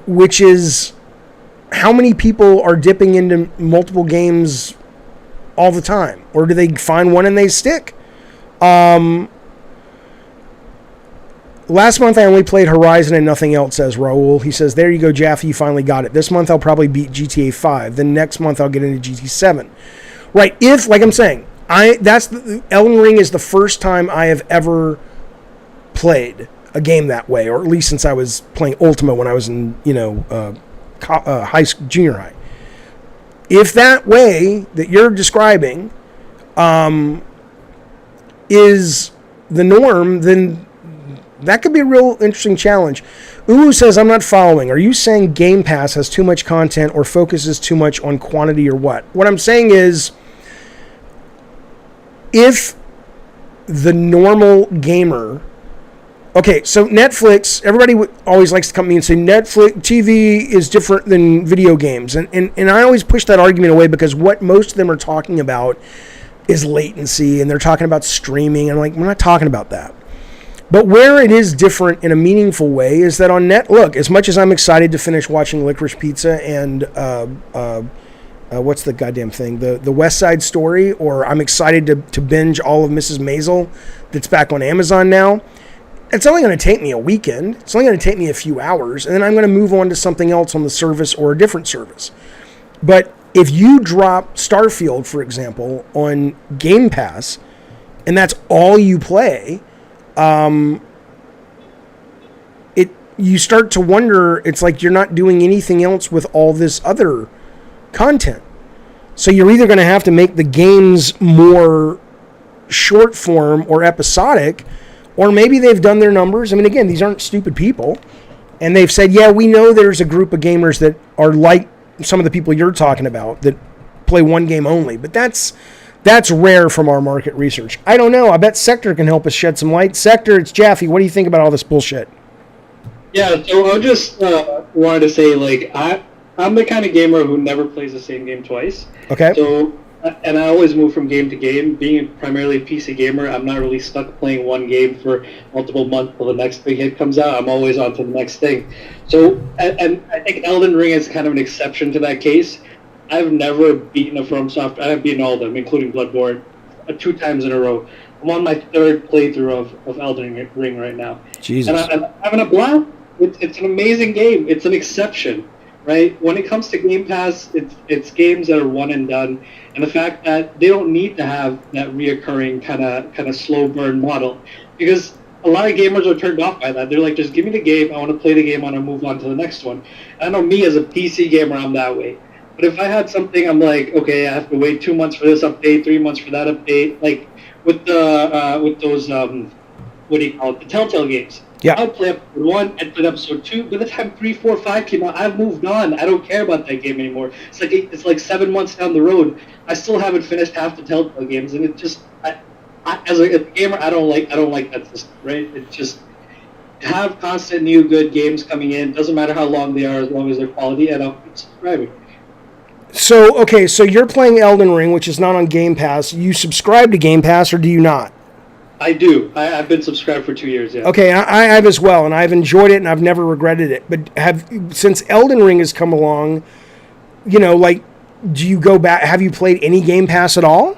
which is how many people are dipping into multiple games all the time, or do they find one and they stick? Last month I only played Horizon and nothing else, says Raul. He says, there you go, Jaffe, you finally got it. This month I'll probably beat GTA 5. Then next month I'll get into GTA 7. Right, if, like I'm saying, Elden Ring is the first time I have ever played a game that way, or at least since I was playing Ultima when I was in, junior high. If that way that you're describing is the norm, then that could be a real interesting challenge. Ulu says, I'm not following. Are you saying Game Pass has too much content or focuses too much on quantity, or what? What I'm saying is, if the normal gamer... Okay, so Netflix, everybody always likes to come to me and say Netflix TV is different than video games. And I always push that argument away, because what most of them are talking about is latency, and they're talking about streaming. And I'm like, we're not talking about that. But where it is different in a meaningful way is that on look, as much as I'm excited to finish watching Licorice Pizza and what's the goddamn thing? The West Side Story, or I'm excited to binge all of Mrs. Maisel that's back on Amazon now. It's only going to take me a weekend. It's only going to take me a few hours, and then I'm going to move on to something else on the service or a different service. But if you drop Starfield, for example, on Game Pass, and that's all you play, you start to wonder, it's like you're not doing anything else with all this other content. So you're either going to have to make the games more short form or episodic, or maybe they've done their numbers. I mean, again, these aren't stupid people. And they've said, yeah, we know there's a group of gamers that are like some of the people you're talking about that play one game only. But that's rare from our market research. I don't know. I bet Sector can help us shed some light. Sector, it's Jaffe. What do you think about all this bullshit? Yeah, so I just wanted to say, like, I'm the kind of gamer who never plays the same game twice. Okay. So, and I always move from game to game. Being primarily a PC gamer, I'm not really stuck playing one game for multiple months till the next big hit comes out. I'm always on to the next thing. So, and I think Elden Ring is kind of an exception to that case. I've never beaten a FromSoft. I've beaten all of them, including Bloodborne, 2 times in a row. I'm on my 3rd playthrough of Elden Ring right now. Jesus. And I'm having a blast. It's an amazing game. It's an exception, right? When it comes to Game Pass, it's games that are one and done, and the fact that they don't need to have that reoccurring kind of slow burn model, because a lot of gamers are turned off by that. They're like, just give me the game. I want to play the game. I want to move on to the next one. I know me as a PC gamer, I'm that way. But if I had something, I'm like, okay, I have to wait 2 months for this update, 3 months for that update. Like with those what do you call it, the Telltale games. Yeah. I'll play episode 1 and play episode 2. By the time 3, 4, 5 came out, I've moved on. I don't care about that game anymore. It's like 7 months down the road. I still haven't finished half the Telltale games, and it just, as a gamer, I don't like that system, right? It's just have constant new good games coming in. Doesn't matter how long they are, as long as they're quality, and I'll keep subscribing. So, okay, so you're playing Elden Ring, which is not on Game Pass. You subscribe to Game Pass, or do you not? I do. I've been subscribed for 2 years, yeah. Okay, I have as well, and I've enjoyed it, and I've never regretted it. But since Elden Ring has come along, do you go back? Have you played any Game Pass at all?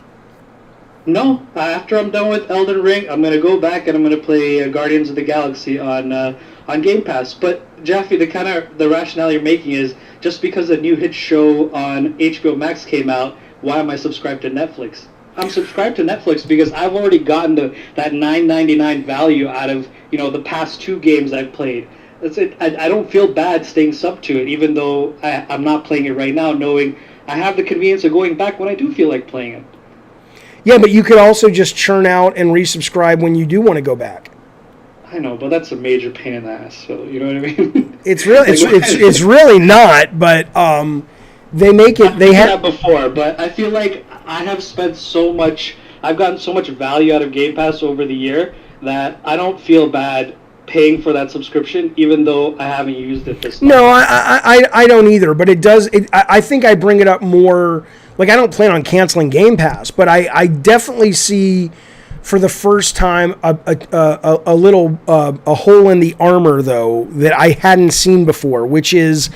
No. After I'm done with Elden Ring, I'm going to go back and I'm going to play Guardians of the Galaxy on Game Pass. But, Jaffe, the rationale you're making is just because a new hit show on HBO Max came out, why am I subscribed to Netflix? I'm subscribed to Netflix because I've already gotten that $9.99 value out of the past 2 games I've played. That's it. I don't feel bad staying sub to it, even though I'm not playing it right now, knowing I have the convenience of going back when I do feel like playing it. Yeah, but you could also just churn out and resubscribe when you do want to go back. I know, but that's a major pain in the ass. So you know what I mean? It's really it's really not, but they make it. They have that before, but I feel like I have spent so much. I've gotten so much value out of Game Pass over the year that I don't feel bad paying for that subscription, even though I haven't used it this time. No, I don't either. But it does. I think I bring it up more. Like, I don't plan on canceling Game Pass, but I definitely see, for the first time, a little a hole in the armor, though, that I hadn't seen before, which is,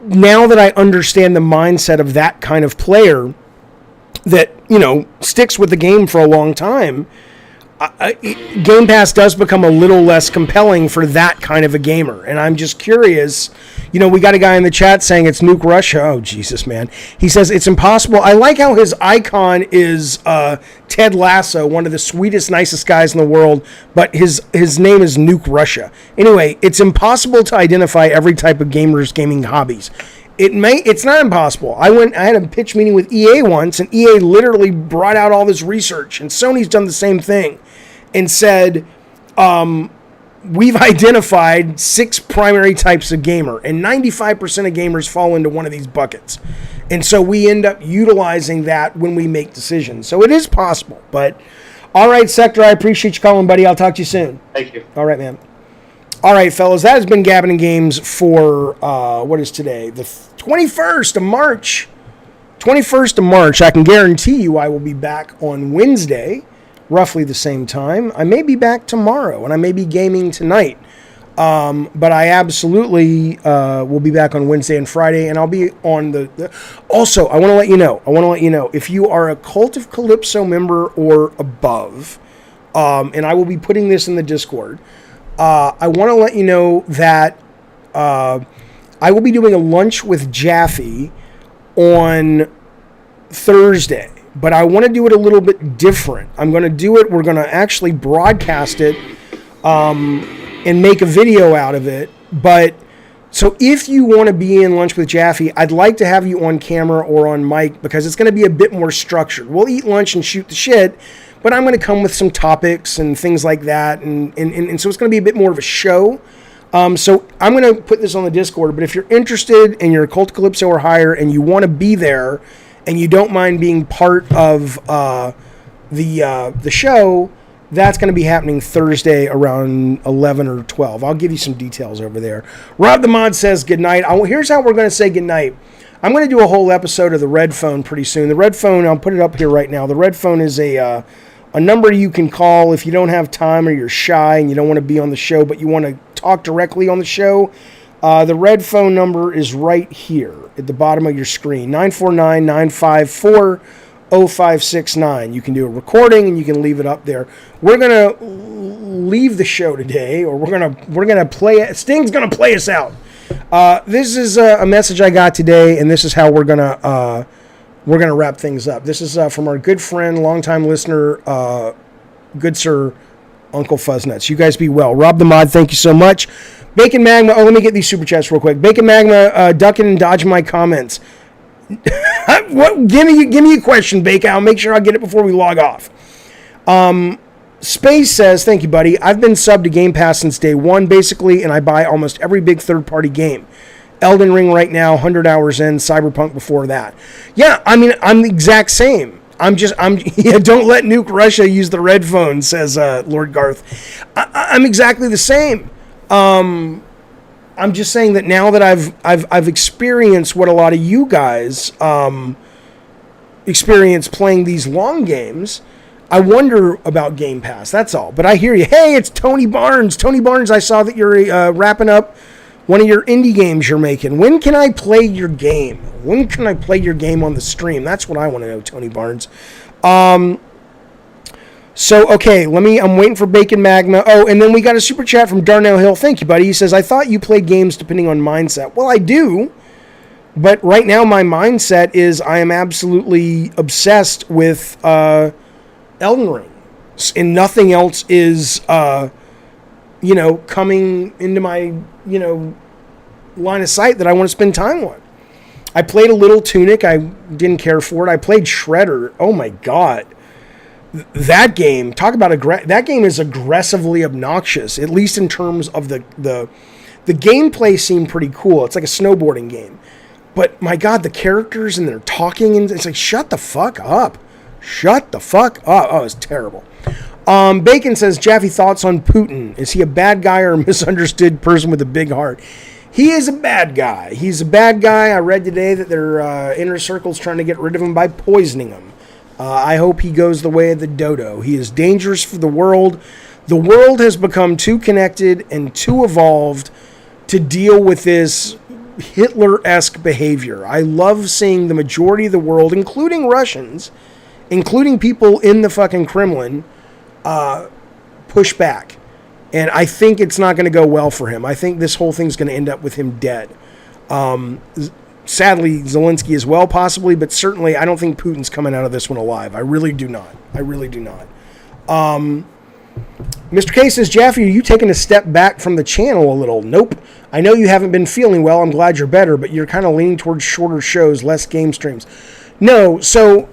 now that I understand the mindset of that kind of player that, sticks with the game for a long time, Game Pass does become a little less compelling for that kind of a gamer. And I'm just curious. We got a guy in the chat saying it's Nuke Russia. Oh, Jesus, man. He says it's impossible. I like how his icon is Ted Lasso, one of the sweetest, nicest guys in the world, but his name is Nuke Russia. Anyway, it's impossible to identify every type of gamer's gaming hobbies. It's not impossible. I had a pitch meeting with EA once, and EA literally brought out all this research, and Sony's done the same thing, and said, we've identified 6 primary types of gamer, and 95% of gamers fall into one of these buckets. And so we end up utilizing that when we make decisions. So it is possible. But, all right, Sector, I appreciate you calling, buddy. I'll talk to you soon. Thank you. All right, man. All right, fellas, that has been Gabbing and Games for, what is today? The 21st of March. 21st of March. I can guarantee you I will be back on Wednesday, roughly the same time. I may be back tomorrow, and I may be gaming tonight. But I absolutely will be back on Wednesday and Friday, and I'll be on Also, I want to let you know, if you are a Cult of Calypso member or above, and I will be putting this in the Discord, I want to let you know that I will be doing a lunch with Jaffe on Thursday, but I want to do it a little bit different. We're going to actually broadcast it and make a video out of it. But so if you want to be in lunch with Jaffe, I'd like to have you on camera or on mic, because it's going to be a bit more structured. We'll eat lunch and shoot the shit, but I'm going to come with some topics and things like that. And so it's going to be a bit more of a show. So I'm going to put this on the Discord, but if you're interested and you're a Cult of Calypso or higher and you want to be there and you don't mind being part of the show, that's going to be happening Thursday around 11 or 12. I'll give you some details over there. Rob the Mod says good night. Here's how we're going to say good night. I'm going to do a whole episode of the Red Phone pretty soon. The Red Phone, I'll put it up here right now. The Red Phone is a number you can call if you don't have time or you're shy and you don't want to be on the show, but you want to talk directly on the show. The Red Phone number is right here at the bottom of your screen, 949-954-0569. You can do a recording and you can leave it up there. We're going to leave the show today, or we're going to play it. Sting's going to play us out. This is a message I got today, and this is how we're going to wrap things up. This is from our good friend, longtime listener, good sir, Uncle Fuzznuts. You guys be well. Rob the Mod, thank you so much. Bacon Magma, let me get these super chats real quick. Bacon Magma, ducking and dodging my comments. Give me a question, Bacon. I'll make sure I get it before we log off. Space says, thank you, buddy. I've been subbed to Game Pass since day one, basically, and I buy almost every big third-party game. Elden Ring right now, 100 hours in, Cyberpunk before that. Yeah, I mean, I'm the exact same. Yeah, don't let Nuke Russia use the red phone, says Lord Garth. I'm exactly the same. I'm just saying that now that I've experienced what a lot of you guys experience playing these long games, I wonder about Game Pass. That's all. But I hear you. Hey, it's Tony Barnes. Tony Barnes, I saw that you're wrapping up one of your indie games you're making. When can I play your game? When can I play your game on the stream? That's what I want to know, Tony Barnes. So, okay, I'm waiting for Bacon Magma. Oh, and then we got a super chat from Darnell Hill. Thank you, buddy. He says, I thought you played games depending on mindset. Well, I do. But right now my mindset is I am absolutely obsessed with Elden Ring. And nothing else is, coming into my, line of sight that I want to spend time on. I played a little Tunic. I didn't care for it. I played Shredder. Oh, my God. That game, talk about that game is aggressively obnoxious, at least in terms of the gameplay seemed pretty cool. It's like a snowboarding game. But, my God, the characters and they're talking, and it's like, shut the fuck up. Shut the fuck up. Oh, it's terrible. Bacon says, Jaffe, thoughts on Putin? Is he a bad guy or a misunderstood person with a big heart? He is a bad guy. He's a bad guy. I read today that their inner circle's trying to get rid of him by poisoning him. I hope he goes the way of the dodo. He is dangerous for the world. The world has become too connected and too evolved to deal with this Hitler-esque behavior. I love seeing the majority of the world, including Russians, including people in the fucking Kremlin, push back. And I think it's not going to go well for him. I think this whole thing's going to end up with him dead. Sadly, Zelensky as well, possibly, but certainly I don't think Putin's coming out of this one alive. I really do not. I really do not. Mr. K says, Jaffe, are you taking a step back from the channel a little? Nope. I know you haven't been feeling well. I'm glad you're better, but you're kind of leaning towards shorter shows, less game streams. No, so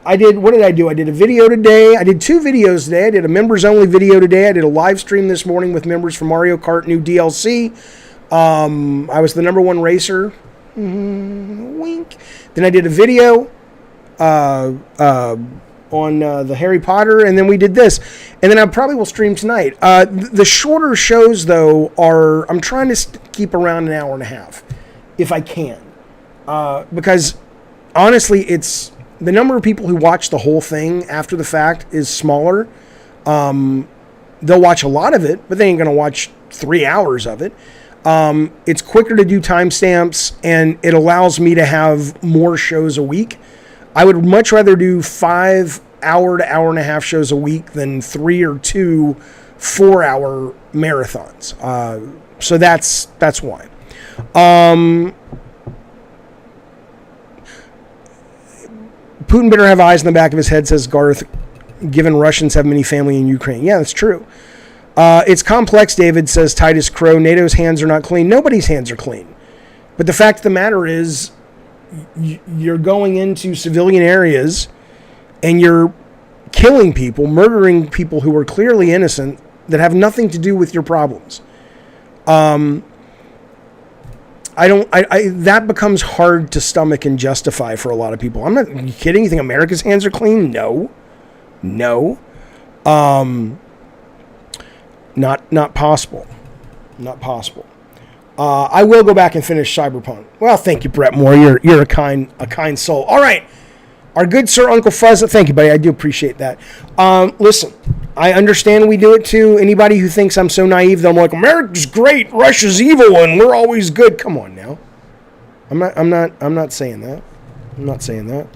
what did I do? I did a video today. I did 2 videos today. I did a members-only video today. I did a live stream this morning with members for Mario Kart new DLC. I was the #1 racer. Wink. Then I did a video on the Harry Potter, and then we did this. And then I probably will stream tonight. The shorter shows, though, I'm trying to keep around an hour and a half, if I can. Because, honestly, it's the number of people who watch the whole thing after the fact is smaller. They'll watch a lot of it, but they ain't going to watch 3 hours of it. It's quicker to do timestamps, and it allows me to have more shows a week. I would much rather do 5 hour to hour and a half shows a week than 3 or 2 4-hour marathons. So that's why. Putin better have eyes in the back of his head, says Garth, given Russians have many family in Ukraine. Yeah, that's true. It's complex, David, says Titus Crow. NATO's hands are not clean. Nobody's hands are clean. But the fact of the matter is, you're going into civilian areas and you're killing people, murdering people who are clearly innocent that have nothing to do with your problems. That becomes hard to stomach and justify for a lot of people. Are you kidding? You think America's hands are clean? No. Not possible. Not possible. I will go back and finish Cyberpunk. Well, thank you, Brett Moore. You're a kind soul. All right. Our good sir, Uncle Fuzz. Thank you, buddy. I do appreciate that. Listen, I understand we do it too. Anybody who thinks I'm so naive that I'm like, America's great, Russia's evil, and we're always good. Come on now. I'm not saying that. I'm not saying that.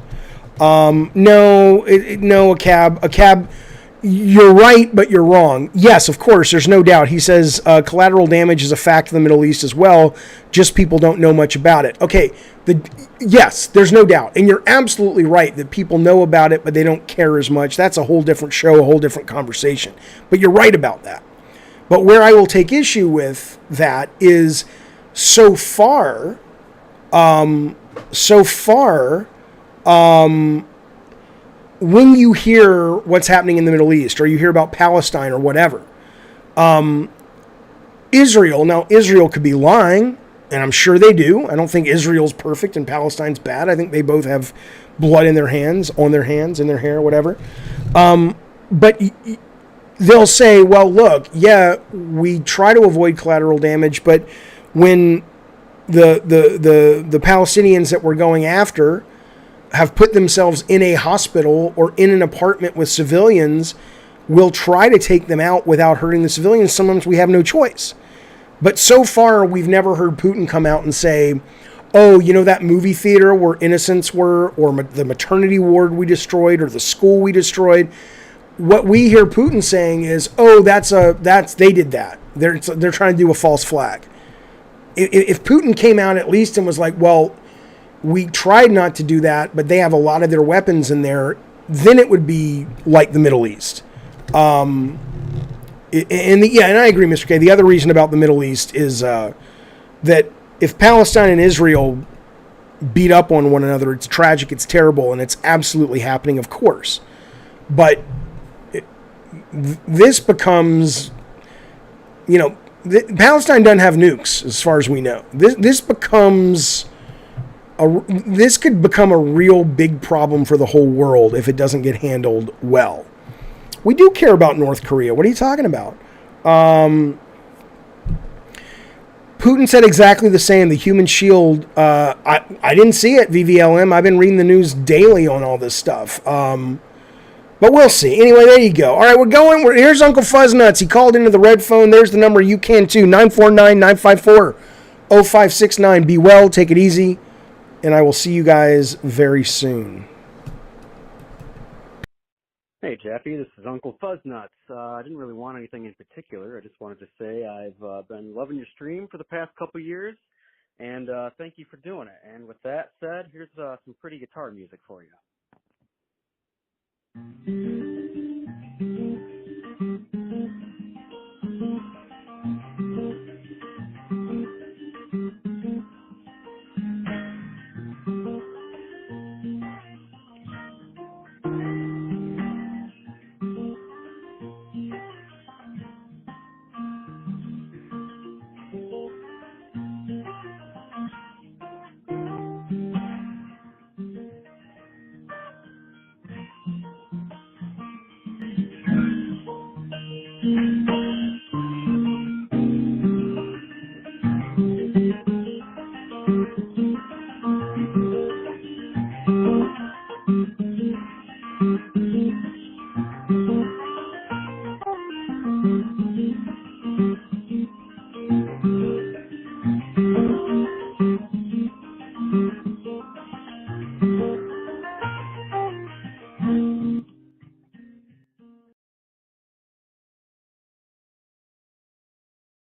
No, a cab. You're right, but you're wrong. Yes, of course, there's no doubt. He says collateral damage is a fact in the Middle East as well. Just people don't know much about it. Okay, yes, there's no doubt. And you're absolutely right that people know about it, but they don't care as much. That's a whole different show, a whole different conversation. But you're right about that. But where I will take issue with that is so far, when you hear what's happening in the Middle East, or you hear about Palestine or whatever, Israel could be lying, and I'm sure they do. I don't think Israel's perfect and Palestine's bad. I think they both have blood in their hands, on their hands, in their hair, whatever. But they'll say, well, look, yeah, we try to avoid collateral damage, but when the Palestinians that we're going after have put themselves in a hospital or in an apartment with civilians, we'll try to take them out without hurting the civilians. Sometimes we have no choice. But so far, we've never heard Putin come out and say, oh, you know that movie theater where innocents were, or the maternity ward we destroyed, or the school we destroyed. What we hear Putin saying is, oh, they did that. They're trying to do a false flag. If Putin came out at least and was like, well, we tried not to do that, but they have a lot of their weapons in there, then it would be like the Middle East. And I agree, Mr. K. The other reason about the Middle East is that if Palestine and Israel beat up on one another, it's tragic, it's terrible, and it's absolutely happening, of course. But this becomes, Palestine doesn't have nukes, as far as we know. This could become a real big problem for the whole world if it doesn't get handled well. We do care about North Korea. What are you talking about? Putin said exactly the same. The human shield, I didn't see it, VVLM. I've been reading the news daily on all this stuff. But we'll see. Anyway, there you go. All right, we're going. Here's Uncle Fuzznuts. He called into the red phone. There's the number. You can too. 949-954-0569. Be well. Take it easy. And I will see you guys very soon. Hey, Jeffy, this is Uncle Fuzznuts. I didn't really want anything in particular. I just wanted to say I've been loving your stream for the past couple years, and thank you for doing it. And with that said, here's some pretty guitar music for you.